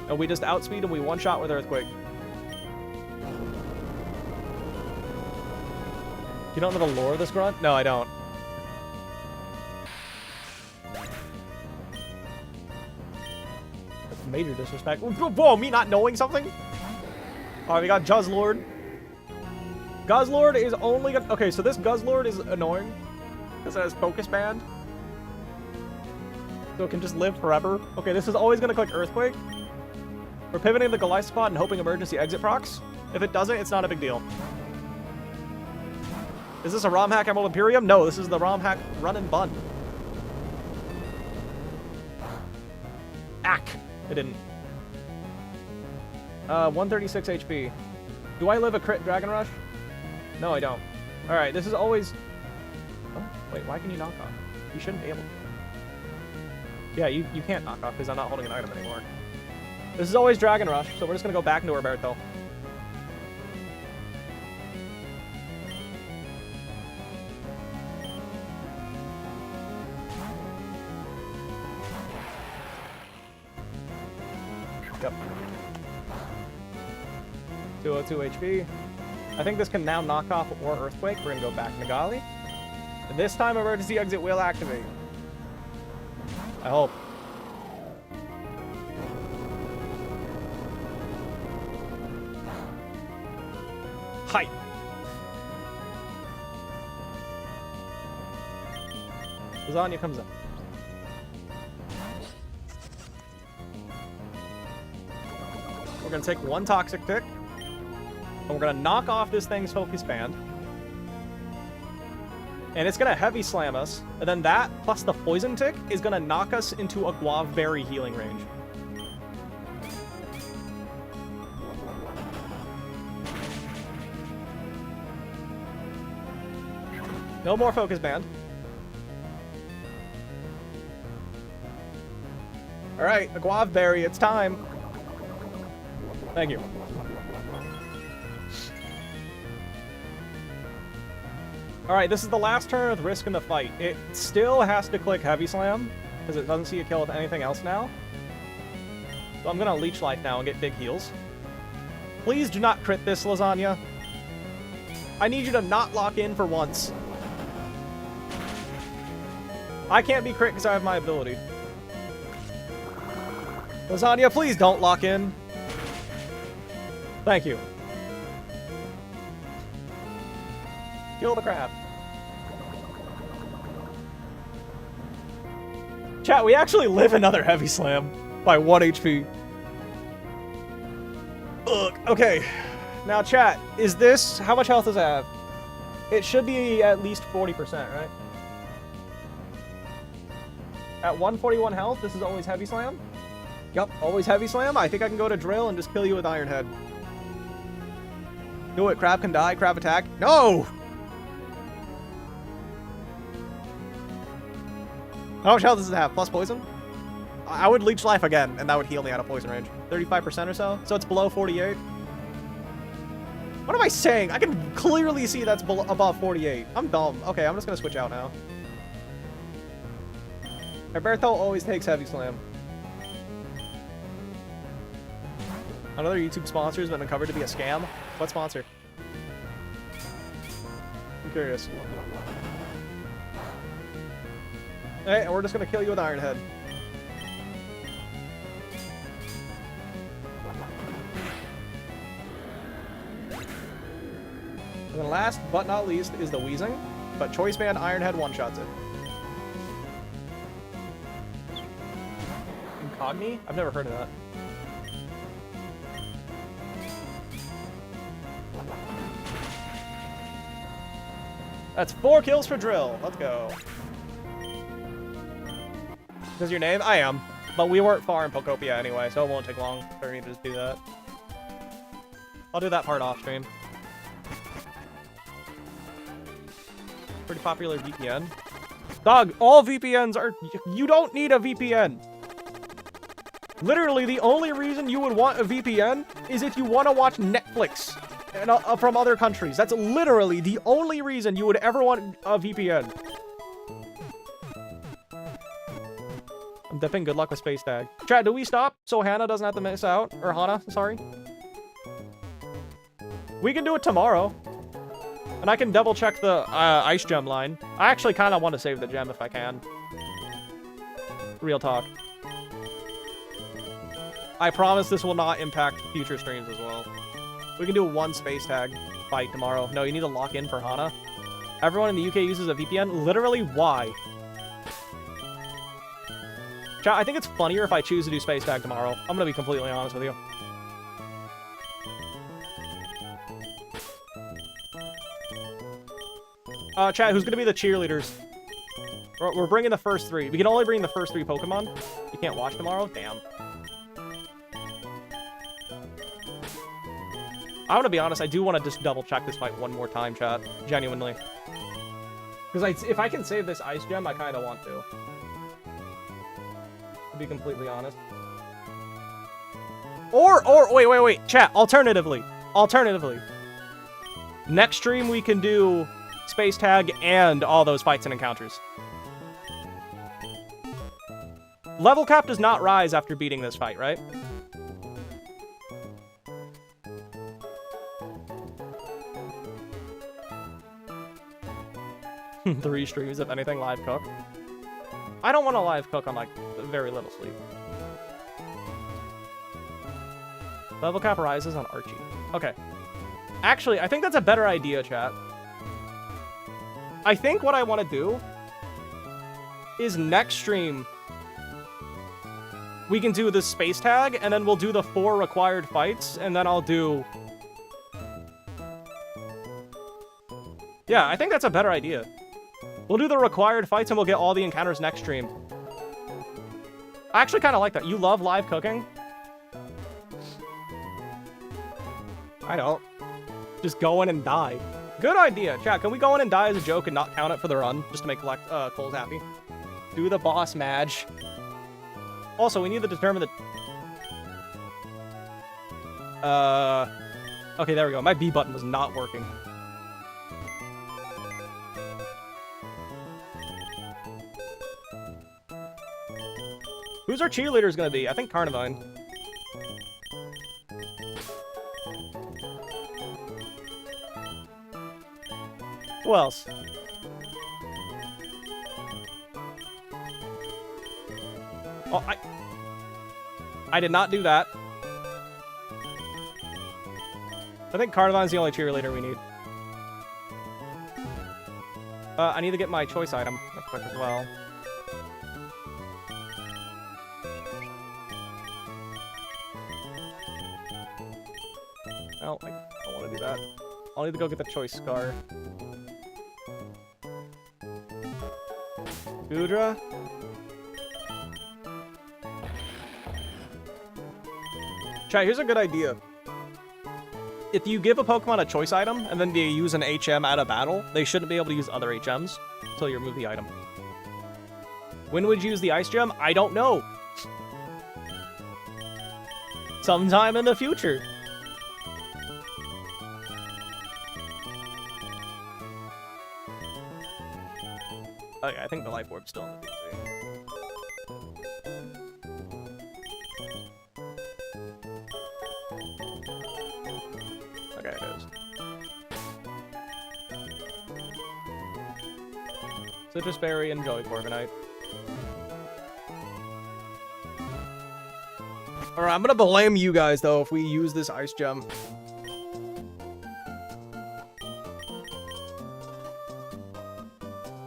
And we just outspeed and we one-shot with Earthquake. You don't know the lore of this grunt? No, I don't. That's major disrespect. Whoa, me not knowing something? Alright, we got Guzzlord. Guzzlord is only gonna... Okay, so this Guzzlord is annoying. Because it has Focus Band. So it can just live forever. Okay, this is always gonna click Earthquake. We're pivoting the Goliath spot and hoping emergency exit procs. If it doesn't, it's not a big deal. Is this a ROM hack Emerald Imperium? No, this is the ROM hack Run and Bun. Ack! It didn't. 136 HP. Do I live a crit Dragon Rush? No, I don't. Alright, this is always... Oh, wait, why can you knock off? You shouldn't be able to. Yeah, you can't knock off because I'm not holding an item anymore. This is always Dragon Rush, so we're just going to go back into Roberto. Yep. 202 HP. I think this can now knock off or Earthquake. We're going to go back to Nagali. And this time, emergency exit will activate. I hope. Hi. Lasagna comes up. We're gonna take one Toxic Tick, and we're gonna knock off this thing's Focus Band. And it's gonna Heavy Slam us, and then that, plus the Poison Tick, is gonna knock us into a Guave Berry healing range. No more Focus Band. Alright, a Guave Berry, it's time. Thank you. Alright, this is the last turn with Risk in the fight. It still has to click Heavy Slam, because it doesn't see a kill with anything else now. So I'm gonna Leech Life now and get big heals. Please do not crit this, Lasagna. I need you to not lock in for once. I can't be crit because I have my ability. Lasagna, please don't lock in. Thank you. Kill the crab. Chat, we actually live another Heavy Slam by 1 HP. Ugh, okay. Now, chat, is this... How much health does it have? It should be at least 40%, right? At 141 health, this is always Heavy Slam? Yup, always Heavy Slam. I think I can go to Drill and just kill you with Iron Head. Do it. Crab can die. Crab attack. No! How much health does it have? Plus poison? I would Leech Life again, and that would heal me out of poison range. 35% or so? So it's below 48? What am I saying? I can clearly see that's above 48. I'm dumb. Okay, I'm just gonna switch out now. Alberto always takes Heavy Slam. Another YouTube sponsor has been uncovered to be a scam. What sponsor? I'm curious. Hey, we're just gonna kill you with Iron Head. And then last but not least is the Weezing, but Choice Band Iron Head one-shots it. Incogni? I've never heard of that. That's 4 kills for Drill. Let's go. Is your name? I am. But we weren't far in Pokopia anyway, so it won't take long for me to just do that. I'll do that part off stream. Pretty popular VPN. Dog, all VPNs are... You don't need a VPN. Literally, the only reason you would want a VPN is if you want to watch Netflix and, from other countries. That's literally the only reason you would ever want a VPN. I'm dipping. Good luck with Space Tag. Chat, do we stop so Hannah doesn't have to miss out? Or Hana, sorry. We can do it tomorrow. And I can double check the Ice Gem line. I actually kind of want to save the gem if I can. Real talk. I promise this will not impact future streams as well. We can do one Space Tag fight tomorrow. No, you need to lock in for Hana. Everyone in the UK uses a VPN. Literally, why? Chat, I think it's funnier if I choose to do Space Tag tomorrow. I'm gonna be completely honest with you. Chat, who's gonna be the cheerleaders? We're bringing the first 3. We can only bring the first 3 Pokemon. You can't watch tomorrow? Damn. I'm gonna be honest, I do want to just double check this fight one more time, chat. Genuinely. Because if I can save this Ice Gem, I kind of want to. To be completely honest. Or, wait, chat, alternatively. Next stream, we can do Space Tag and all those fights and encounters. Level cap does not rise after beating this fight, right? Three streams, if anything, live cook. I don't want to live cook on, like, very little sleep. Level cap rises on Archie. Okay. Actually, I think that's a better idea, chat. I think what I want to do is next stream, we can do the Space Tag, and then we'll do the 4 required fights, and then I'll do... Yeah, I think that's a better idea. We'll do the required fights and we'll get all the encounters next stream. I actually kind of like that. You love live cooking? I don't. Just go in and die. Good idea. Chat, can we go in and die as a joke and not count it for the run? Just to make Coles happy. Do the boss madge. Also, we need to determine the... Okay, there we go. My B button was not working. Who's our cheerleaders gonna be? I think Carnivine. Who else? Oh, I did not do that. I think Carnivine's the only cheerleader we need. I need to get my choice item real quick as well. don't want to do that. I'll need to go get the choice scar. Goodra. Chat, here's a good idea. If you give a Pokemon a choice item, and then they use an HM at a battle, they shouldn't be able to use other HMs until you remove the item. When would you use the Ice Gem? I don't know. Sometime in the future. Okay, I think the Life Orb's still in the PvP. Okay, it is. Citrus Berry and Joey Corviknight. Alright, I'm gonna blame you guys, though, if we use this Ice Gem.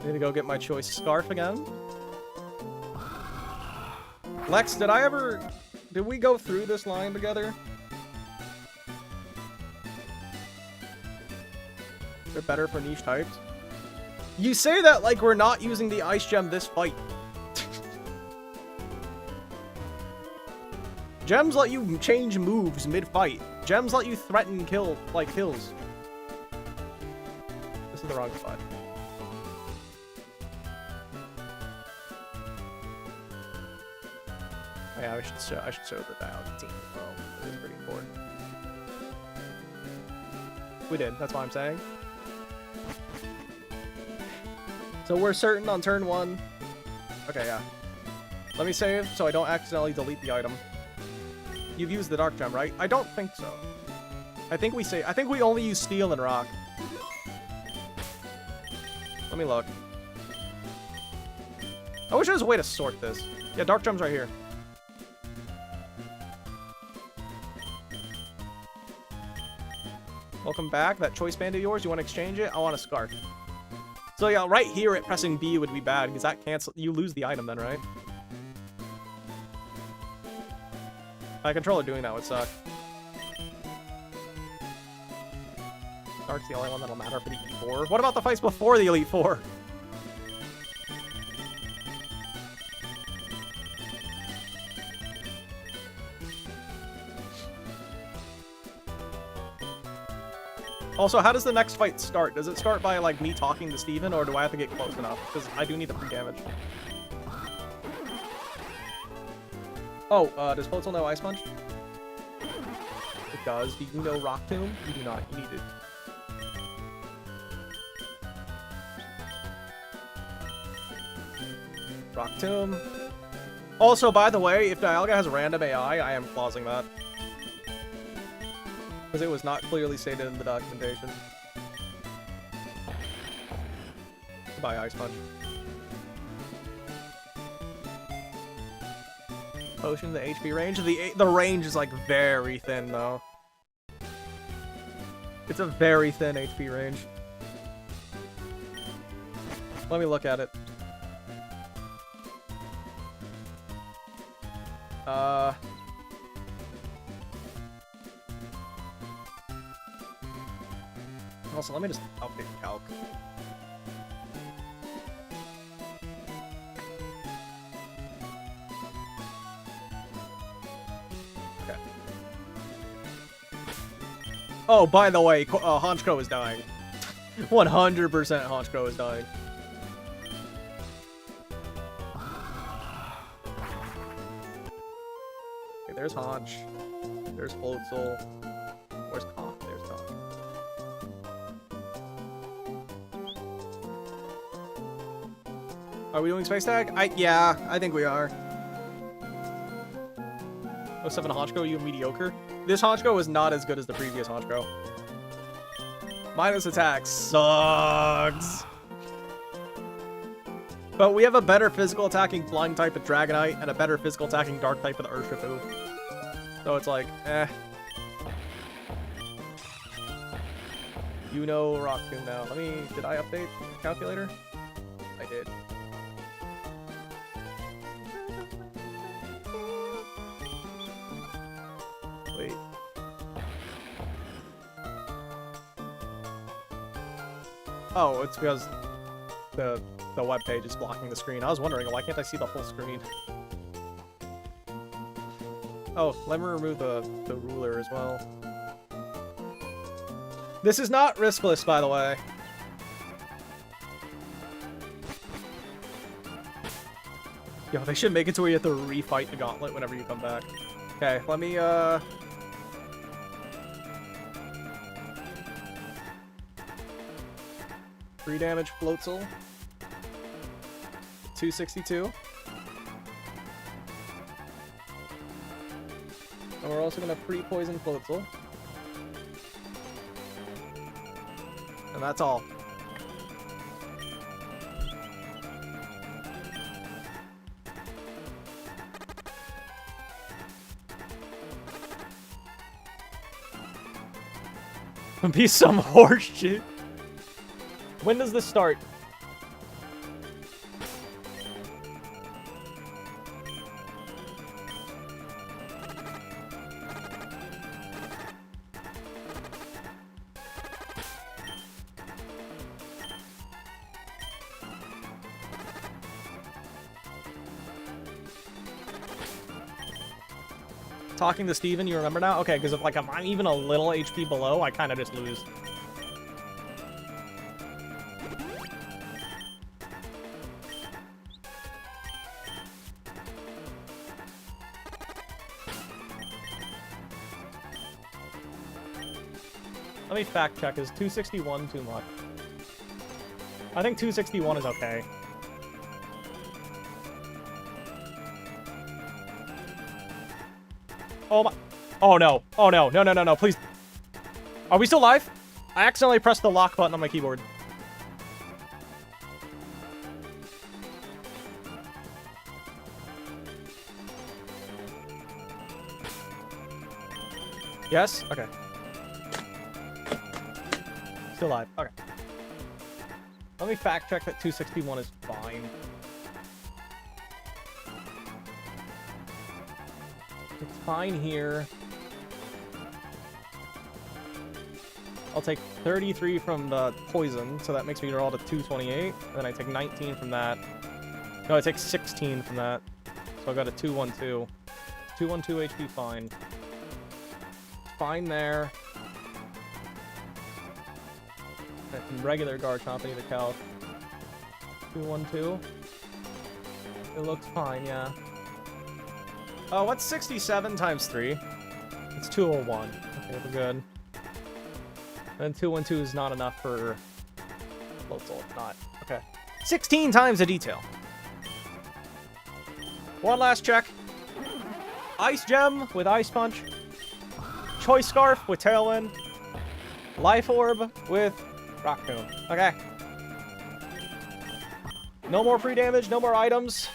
Need to go get my choice scarf again. Lex, did we go through this line together? They're better for niche types. You say that like we're not using the Ice Gem this fight. Gems let you change moves mid-fight. Gems let you threaten kills. This is the wrong spot. Oh, yeah, I should show the dial team as well. It is pretty important. We did. That's what I'm saying. So we're certain on turn 1. Okay, yeah. Let me save so I don't accidentally delete the item. You've used the Dark Gem, right? I don't think so. I think we only use Steel and Rock. Let me look. I wish there was a way to sort this. Yeah, Dark Gem's right here. Welcome back. That choice band of yours, you want to exchange it? I want a scarf. So yeah, right here at pressing B would be bad because that you lose the item then, right? My controller doing that would suck. Dark's the only one that'll matter for the Elite Four. What about the fights before the Elite Four? Also, how does the next fight start? Does it start by, like, me talking to Steven, or do I have to get close enough? Because I do need the free damage. Oh, does Pchal know Ice Punch? It does. Do you know Rock Tomb? You do not. You need it. Rock Tomb. Also, by the way, if Dialga has random AI, I am clausing that. Because it was not clearly stated in the documentation. Goodbye, Ice Punch. Potion, the HP range. The range is like very thin though. It's a very thin HP range. Let me look at it. Also, let me just update calc. Okay. Oh, by the way, Honchko is dying. 100% Honchko is dying. Okay, there's Honch. There's Floatzel. Where's Conch? There's Conch. Are we doing Space Tag? Yeah, I think we are. 07 Honchko, you mediocre? This Honchko is not as good as the previous Honchko. Minus attack sucks. But we have a better physical attacking flying type with Dragonite and a better physical attacking dark type with Urshifu. So it's like, eh. You know Rock Tomb now. Did I update the calculator? I did. Wait. Oh, it's because the web page is blocking the screen. I was wondering, why can't I see the full screen? Oh, let me remove the ruler as well. This is not riskless, by the way. Yo, they should make it to where you have to refight the gauntlet whenever you come back. Okay, let me, 3 damage Floatzel. 262. And we're also gonna pre-poison Floatzel. And that's all. Be some horse shit. When does this start? Talking to Steven, you remember now? Okay, because if like if I'm even a little HP below, I kind of just lose. Let me fact check. Is 261 too much? I think 261 is okay. Oh my... Oh no. Oh no. No, no, no, no. Please. Are we still live? I accidentally pressed the lock button on my keyboard. Yes? Okay. Still live. Okay. Let me fact check that 261 is fine. It's fine here. I'll take 33 from the poison, so that makes me roll to 228. And then I take 19 from that. No, I take 16 from that. So I got a 212. 212 HP fine. Fine there. Regular Garchomp, I need a Calc. 212. It looks fine, yeah. Oh, what's 67 times 3? It's 201. Okay, we're good. And 212 is not enough for Floatzel. It's not. Okay. 16 times the detail. One last check. Ice Gem with Ice Punch. Choice Scarf with Tailwind. Life Orb with Rocktoon. Okay. No more free damage, no more items.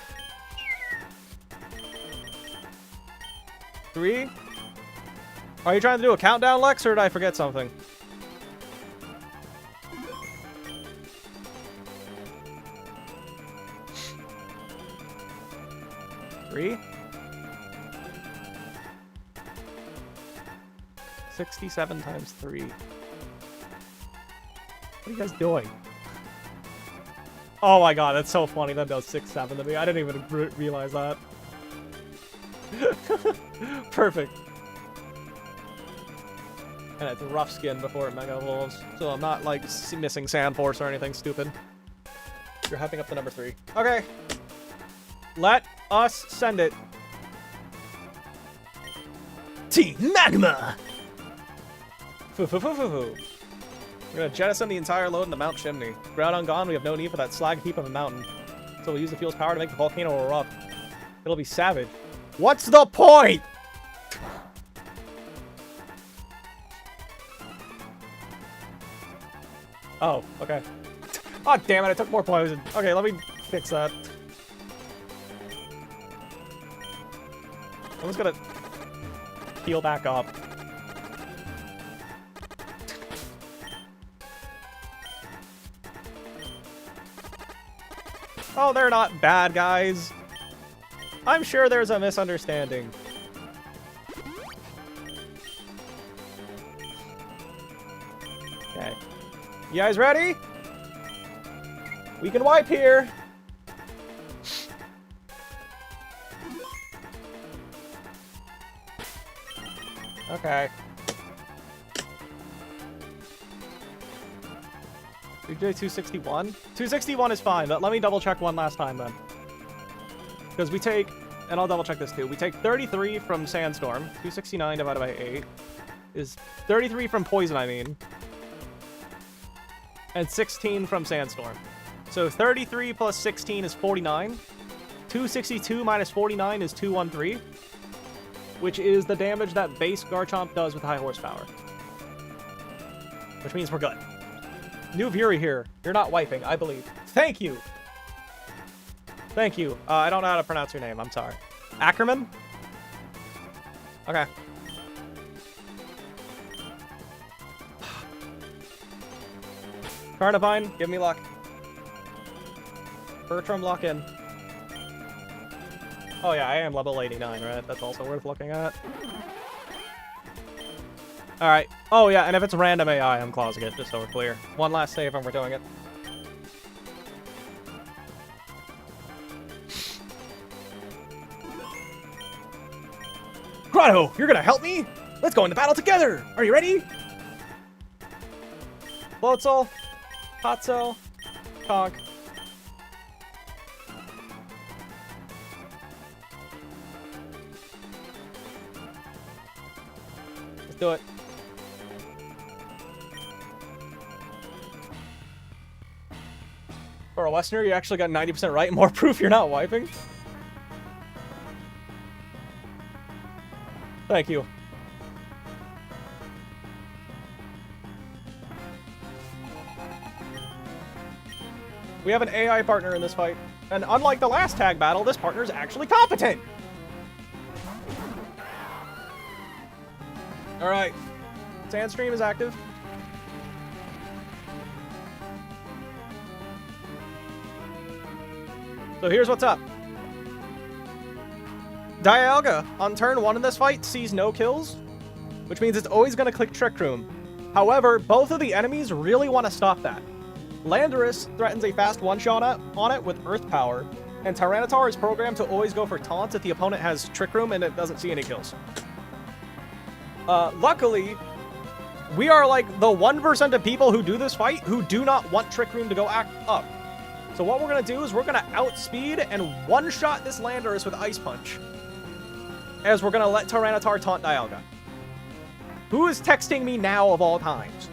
3. Are you trying to do a countdown, Lex, or did I forget something? Three. 67 times 3. What are you guys doing? Oh my god, that's so funny. That does 6-7 to me. I didn't even realize that. Perfect. And it's a rough skin before it Mega Evolves, so I'm not, like, missing Sand Force or anything stupid. You're hyping up the number 3. Okay. Let us send it. Team Magma! Foo-foo-foo-foo-foo. We're gonna jettison the entire load into Mount Chimney. Groudon gone, we have no need for that slag heap of a mountain. So we'll use the fuel's power to make the volcano erupt. It'll be savage. What's the point?! Oh, okay. Oh, damn it, I took more poison. Okay, let me fix that. I'm just gonna heal back up. Oh, they're not bad guys. I'm sure there's a misunderstanding. Okay. You guys ready? We can wipe here. Okay. We do 261? 261 is fine, but let me double check one last time then. Because we take, and I'll double check this too, we take 33 from Sandstorm. 269 divided by 8 is 33 from Poison, I mean. And 16 from Sandstorm. So 33 plus 16 is 49. 262 minus 49 is 213. Which is the damage that base Garchomp does with high horsepower. Which means we're good. New Fury here. You're not wiping, I believe. Thank you! Thank you. I don't know how to pronounce your name. I'm sorry. Ackerman? Okay. Carnivine, give me luck. Bertram, lock in. Oh yeah, I am level 89, right? That's also worth looking at. Alright. Oh yeah, and if it's random AI, I'm closing it, just so we're clear. One last save and we're doing it. Grotto, you're gonna help me? Let's go into battle together! Are you ready? Floatzel, Hotso, Conk. Let's do it. For a Westerner, you actually got 90% right. More proof you're not wiping. Thank you. We have an AI partner in this fight. And unlike the last tag battle, this partner is actually competent. Alright. Sandstream is active. So here's what's up. Dialga, on turn 1 in this fight, sees no kills, which means it's always going to click Trick Room. However, both of the enemies really want to stop that. Landorus threatens a fast one-shot on it with Earth Power, and Tyranitar is programmed to always go for taunts if the opponent has Trick Room and it doesn't see any kills. Luckily, we are like the 1% of people who do this fight who do not want Trick Room to go up. So what we're going to do is we're going to outspeed and one-shot this Landorus with Ice Punch, as we're going to let Tyranitar taunt Dialga. Who is texting me now of all times?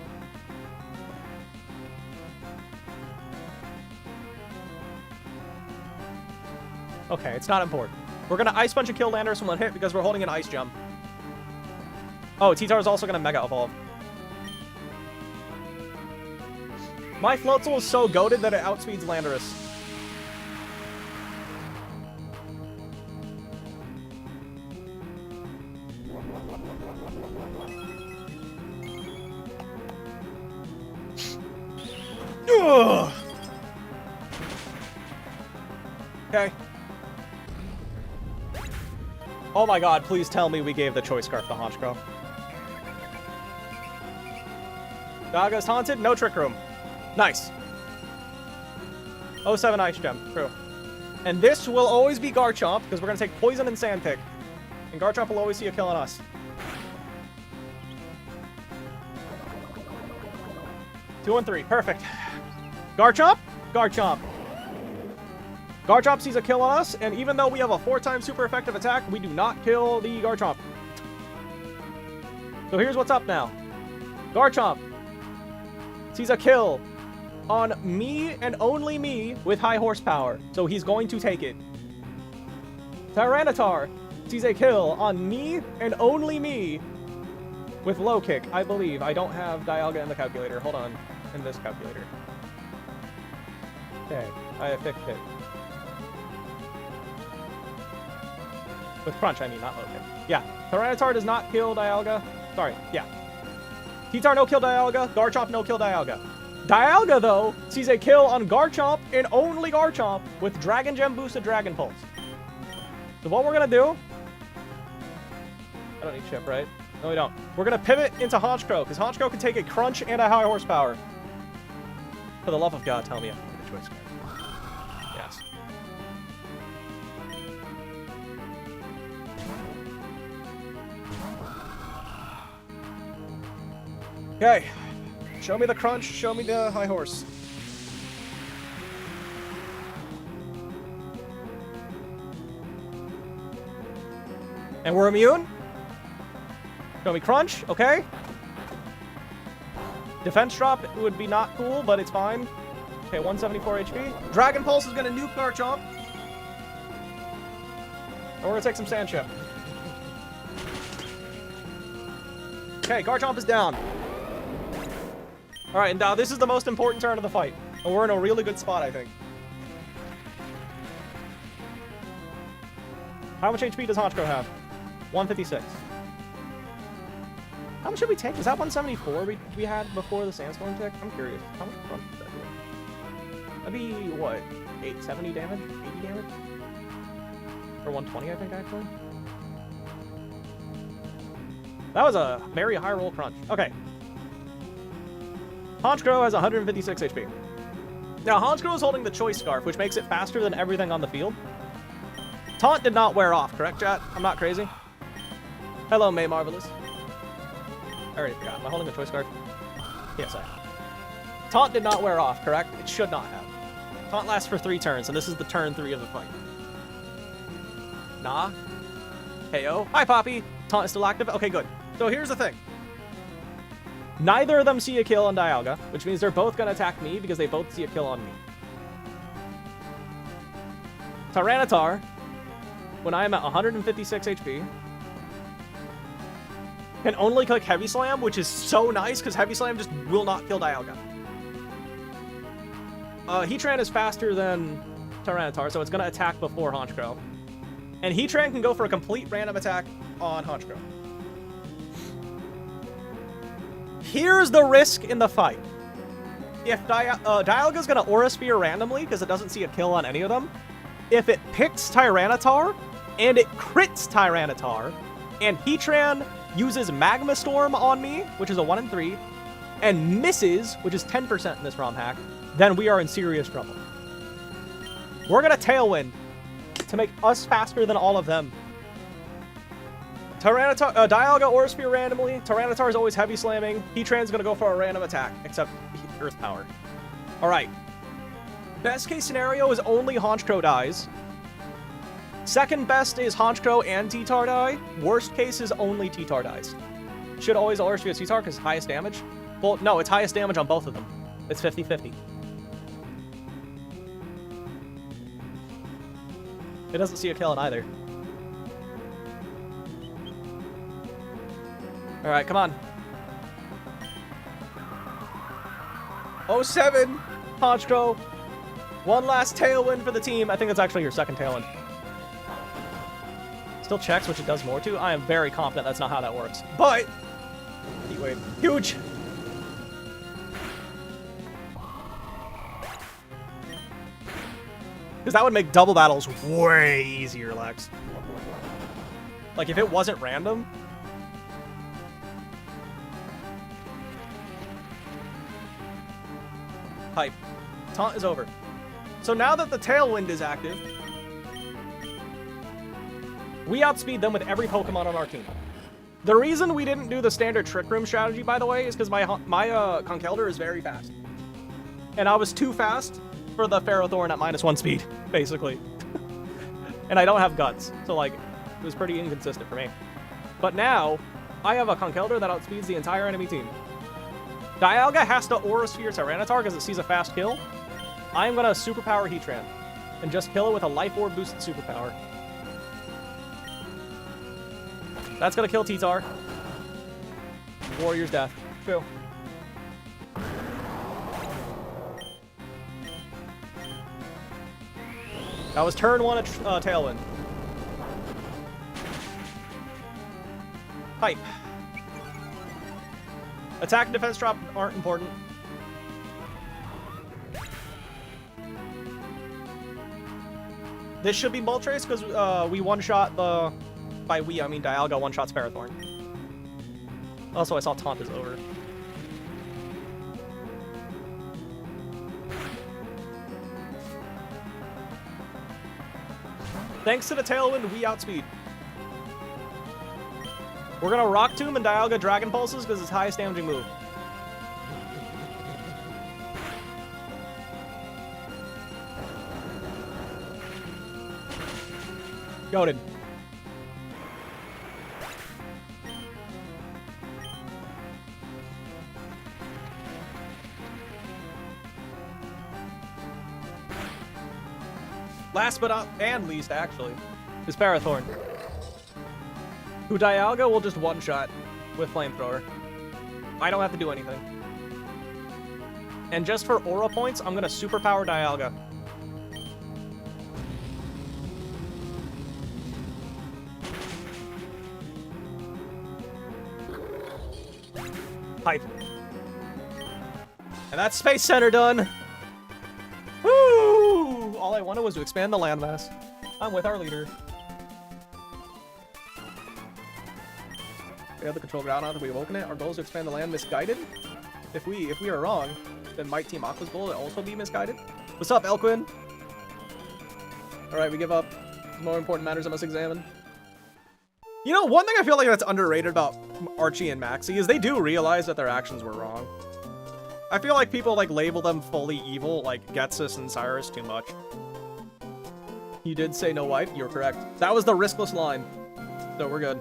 Okay, it's not important. We're going to Ice Punch and kill Landorus in one hit because we're holding an Ice Gem. Oh, T-Tar is also going to Mega Evolve. My Floatzel is so goated that it outspeeds Landorus. Ugh. Okay. Oh my god, please tell me we gave the Choice Scarf to Honchkrow. Dialga's taunted, no Trick Room. Nice. 07 Ice Gem, true. And this will always be Garchomp, because we're going to take Poison and Sandpick. And Garchomp will always see a kill on us. 2 and 3, perfect. Garchomp, Garchomp. Garchomp sees a kill on us, and even though we have a 4-time super effective attack, we do not kill the Garchomp. So here's what's up now. Garchomp sees a kill on me and only me with high horsepower, so he's going to take it. Tyranitar sees a kill on me and only me with low kick, I believe. I don't have Dialga in the calculator. Hold on. In this calculator. Okay, I have fixed it. With Crunch, I mean, not low kick. Yeah, Tyranitar does not kill Dialga. Sorry, yeah. T-Tar no kill Dialga. Garchomp no kill Dialga. Dialga, though, sees a kill on Garchomp and only Garchomp with Dragon Gem boosted Dragon Pulse. So what we're going to do... I don't need Chip, right? No, we don't. We're going to pivot into Honchkrow, because Honchkrow can take a Crunch and a high horsepower. For the love of God, tell me I can get the Choice Scarf. Okay. Show me the crunch, show me the high horse. And we're immune? Show me crunch, okay. Defense drop would be not cool, but it's fine. Okay, 174 HP. Dragon Pulse is gonna nuke Garchomp. And we're gonna take some Sand Chip. Okay, Garchomp is down. Alright, and now this is the most important turn of the fight. And we're in a really good spot, I think. How much HP does Honchkrow have? 156. How much should we take? Is that 174 we had before the Sandstorm tick? I'm curious. How much crunch does that do? That'd be, what, 870 damage? 80 damage? Or 120, I think, actually. That was a very high roll crunch. Okay. Honchkrow has 156 HP. Now, Honchkrow is holding the Choice Scarf, which makes it faster than everything on the field. Taunt did not wear off, correct, chat? I'm not crazy. Hello, May Marvelous. I already forgot. Am I holding the Choice Scarf? Yes, I am. Taunt did not wear off, correct? It should not have. Taunt lasts for 3 turns, and this is the turn 3 of the fight. Nah. KO. Hi, Poppy. Taunt is still active. Okay, good. So here's the thing. Neither of them see a kill on Dialga, which means they're both going to attack me because they both see a kill on me. Tyranitar, when I am at 156 HP, can only click Heavy Slam, which is so nice because Heavy Slam just will not kill Dialga. Heatran is faster than Tyranitar, so it's going to attack before Honchkrow. And Heatran can go for a complete random attack on Honchkrow. Here's the risk in the fight. If Dialga's going to Aura Sphere randomly, because it doesn't see a kill on any of them, if it picks Tyranitar, and it crits Tyranitar, and Heatran uses Magma Storm on me, which is a 1 in 3, and misses, which is 10% in this ROM hack, then we are in serious trouble. We're going to Tailwind to make us faster than all of them. Tyranitar, Dialga Aura Sphere randomly. Tyranitar is always Heavy Slamming. Heatran's going to go for a random attack, except Earth Power. All right. Best case scenario is only Honchkrow dies. Second best is Honchkrow and T-Tar die. Worst case is only T-Tar dies. Should always Aura Sphere T-Tar because highest damage. Well, no, it's highest damage on both of them. It's 50-50. It doesn't see a kill in either. Alright, come on. 07, Honchkrow. One last Tailwind for the team. I think that's actually your second Tailwind. Still checks, which it does more to. I am very confident that's not how that works. But, Heat Wave. Huge. Because that would make double battles way easier, Lex. Like, if it wasn't random. Hype. Taunt is over. So now that the Tailwind is active, we outspeed them with every Pokemon on our team. The reason we didn't do the standard Trick Room strategy, by the way, is because my Conkeldurr is very fast. And I was too fast for the Ferrothorn at -1 speed, basically. And I don't have Guts, so, like, it was pretty inconsistent for me. But now, I have a Conkeldurr that outspeeds the entire enemy team. Dialga has to Aura Sphere Tyranitar because it sees a fast kill. I'm going to Superpower Heatran and just kill it with a Life Orb boosted Superpower. That's going to kill T-Tar. Warrior's Death. True. That was turn 1 at Tailwind. Hype. Attack and defense drop aren't important. This should be Moltres because we one-shot the... By we, I mean Dialga one-shots Ferrothorn. Also, I saw Taunt is over. Thanks to the Tailwind, we outspeed. We're gonna Rock Tomb and Dialga Dragon Pulses because it's highest damaging move. Goated. Last but not and least, actually, is Parathorn, who Dialga will just one-shot with Flamethrower. I don't have to do anything. And just for aura points, I'm gonna superpower Dialga. Pipe. And that's Space Center done! Woo! All I wanted was to expand the landmass. I'm with our leader. We have the control ground now that we've awoken it. Our goal is to expand the land misguided. If we are wrong, then might Team Aqua's goal will also be misguided. What's up, Elquin? Alright, we give up. More important matters I must examine. You know, one thing I feel like that's underrated about Archie and Maxie is they do realize that their actions were wrong. I feel like people like label them fully evil, like Getsus and Cyrus, too much. You did say no wipe, you're correct. That was the riskless line. So we're good.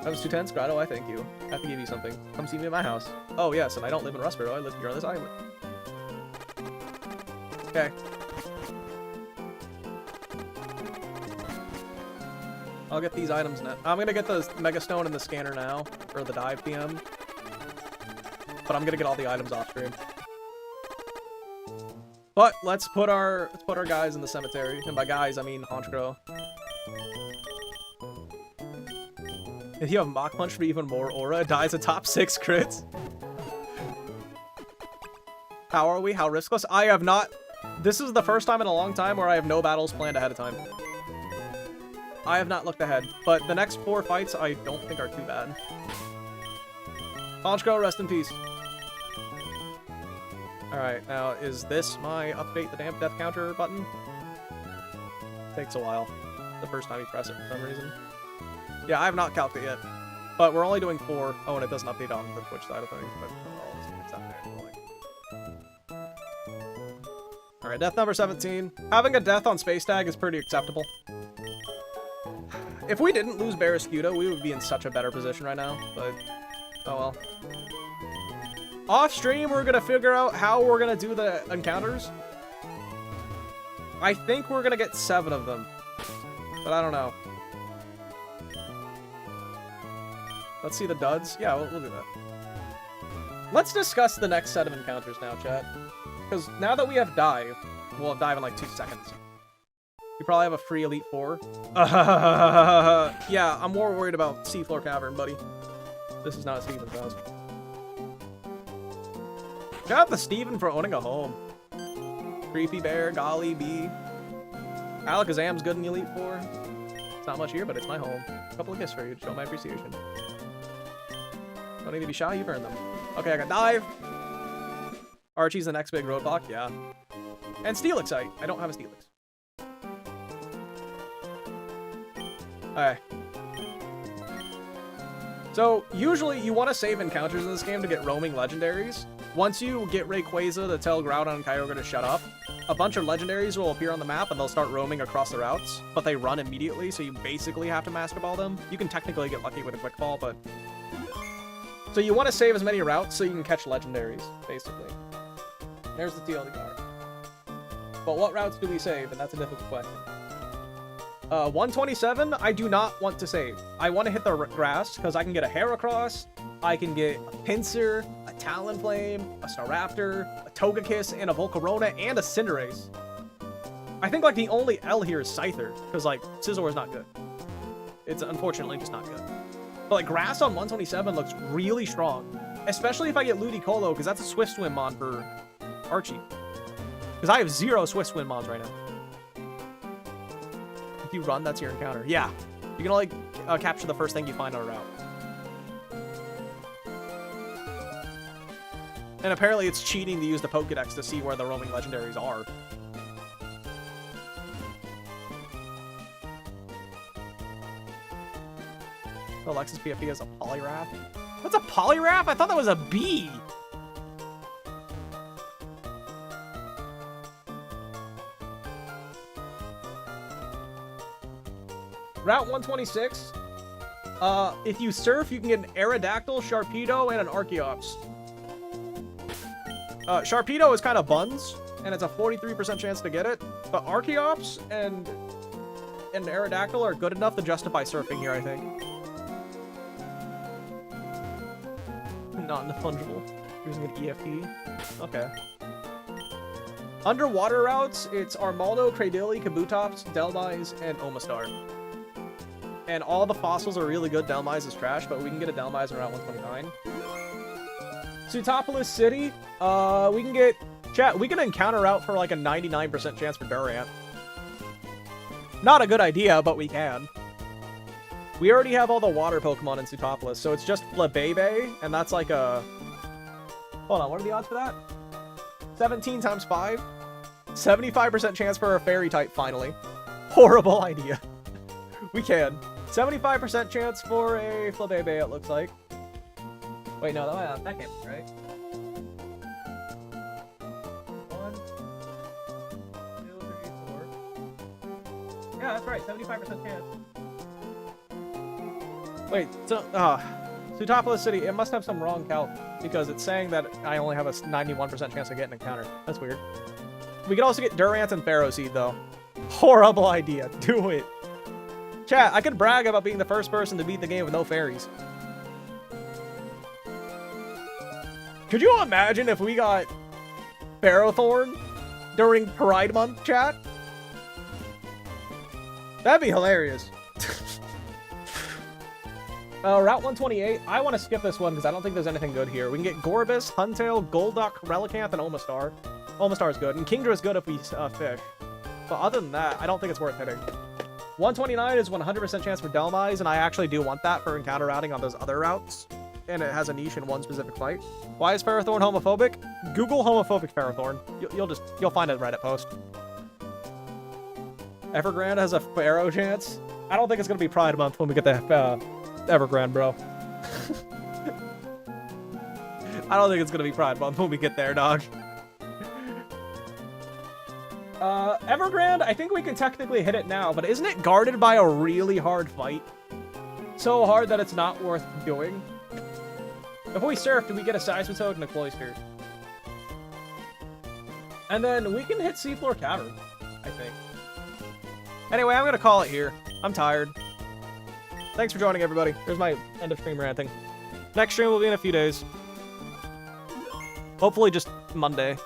That was 2 tenths, Grotto, I thank you. I have to give you something. Come see me at my house. Oh yes, and I don't live in Rustboro, I live here on this island. Okay. I'll get these items now. I'm gonna get the Mega Stone and the scanner now, or the dive PM. But I'm gonna get all the items off screen. But let's put our guys in the cemetery, and by guys I mean Honchkrow. If you have Mach Punch for even more aura, it dies a top 6 crits. How are we? How riskless? I have not. This is the first time in a long time where I have no battles planned ahead of time. I have not looked ahead, but the next 4 fights I don't think are too bad. Honchkrow, rest in peace. Alright, now is this my update the damn death counter button? Takes a while. The first time you press it for some reason. Yeah, I have not calced it yet. But we're only doing 4. Oh, and it doesn't update on the Twitch side of things, but it's out there. Alright, death number 17. Having a death on Space Tag is pretty acceptable. If we didn't lose Barraskewda, we would be in such a better position right now, but oh well. Off stream, we're gonna figure out how we're gonna do the encounters. I think we're gonna get 7 of them, but I don't know. Let's see the duds. Yeah, we'll do that. Let's discuss the next set of encounters now, chat. Because now that we have dive, we'll have dive in like 2 seconds. You probably have a free Elite 4. Yeah, I'm more worried about Seafloor Cavern, buddy. This is not Steven's house. Shout out to Steven for owning a home. Creepy Bear, Golly, B. Alakazam's good in the Elite 4. It's not much here, but it's my home. A couple of gifts for you to show my appreciation. Don't need to be shy, you've earned them. Okay, I got dive. Archie's the next big roadblock, yeah. And Steelixite. I don't have a Steelix. Alright. So, usually you want to save encounters in this game to get roaming legendaries. Once you get Rayquaza to tell Groudon and Kyogre to shut up, a bunch of legendaries will appear on the map and they'll start roaming across the routes, but they run immediately, so you basically have to Master Ball them. You can technically get lucky with a Quick Ball, but... So you want to save as many routes so you can catch legendaries, basically. There's the TLDR. But what routes do we save? And that's a difficult question. 127, I do not want to save. I want to hit the grass, because I can get a Heracross, I can get a Pinsir, a Talonflame, a Staraptor, a Togekiss, and a Volcarona, and a Cinderace. I think, like, the only L here is Scyther, because, like, Scizor is not good. It's unfortunately just not good. But, like, grass on 127 looks really strong, especially if I get Ludicolo, because that's a Swift Swim mon for Archie. Because I have 0 Swift Swim mons right now. If you run, that's your encounter. Yeah, you can only capture the first thing you find on a route. And apparently it's cheating to use the Pokedex to see where the roaming legendaries are. Alexis PFP has a Poliwrath. What's a Poliwrath? I thought that was a bee. Route 126. If you surf, you can get an Aerodactyl, Sharpedo, and an Archeops. Sharpedo is kind of buns, and it's a 43% chance to get it. But Archeops and Aerodactyl are good enough to justify surfing here, I think. Not fungible. Using an EFT. Okay. Underwater routes, it's Armaldo, Cradily, Kabutops, Delmise, and Omastar. And all the fossils are really good. Delmise is trash, but we can get a Delmise around 129. Sutopolis City, we can get... Chat, we can encounter route for like a 99% chance for Durant. Not a good idea, but we can. We already have all the water Pokemon in Sutopolis, so it's just Flabebe, and that's like a... Hold on, what are the odds for that? 17 times 5? 75% chance for a Fairy type, finally. Horrible idea. We can. 75% chance for a Flabebe, it looks like. Wait, no, that can't be right. 1, 2, 3, 4. Yeah, that's right, 75% chance. Wait, so, Sutopolis City, it must have some wrong calc, because it's saying that I only have a 91% chance to get an encounter. That's weird. We could also get Durant and Pharaoh Seed, though. Horrible idea. Do it. Chat, I could brag about being the first person to beat the game with no fairies. Could you imagine if we got Ferrothorn during Pride Month, chat? That'd be hilarious. Route 128. I want to skip this one because I don't think there's anything good here. We can get Gorbis, Huntail, Golduck, Relicanth, and Omastar. Omastar is good, and Kingdra is good if we fish. But other than that, I don't think it's worth hitting. 129 is 100% chance for Delmise, and I actually do want that for encounter routing on those other routes. And it has a niche in one specific fight. Why is Ferrothorn homophobic? Google homophobic Ferrothorn. You'll find a Reddit post. Evergrande has a Pharaoh chance. I don't think it's gonna be Pride Month when we get the Evergrande, bro. I don't think it's gonna be Pride Month when we get there, dog. Evergrande, I think we can technically hit it now, but isn't it guarded by a really hard fight? So hard that it's not worth doing. If we surf, do we get a Seismitoad and a Cloyster? And then we can hit Seafloor Cavern, I think. Anyway, I'm gonna call it here. I'm tired. Thanks for joining, everybody. There's my end of stream ranting. Next stream will be in a few days. Hopefully just Monday.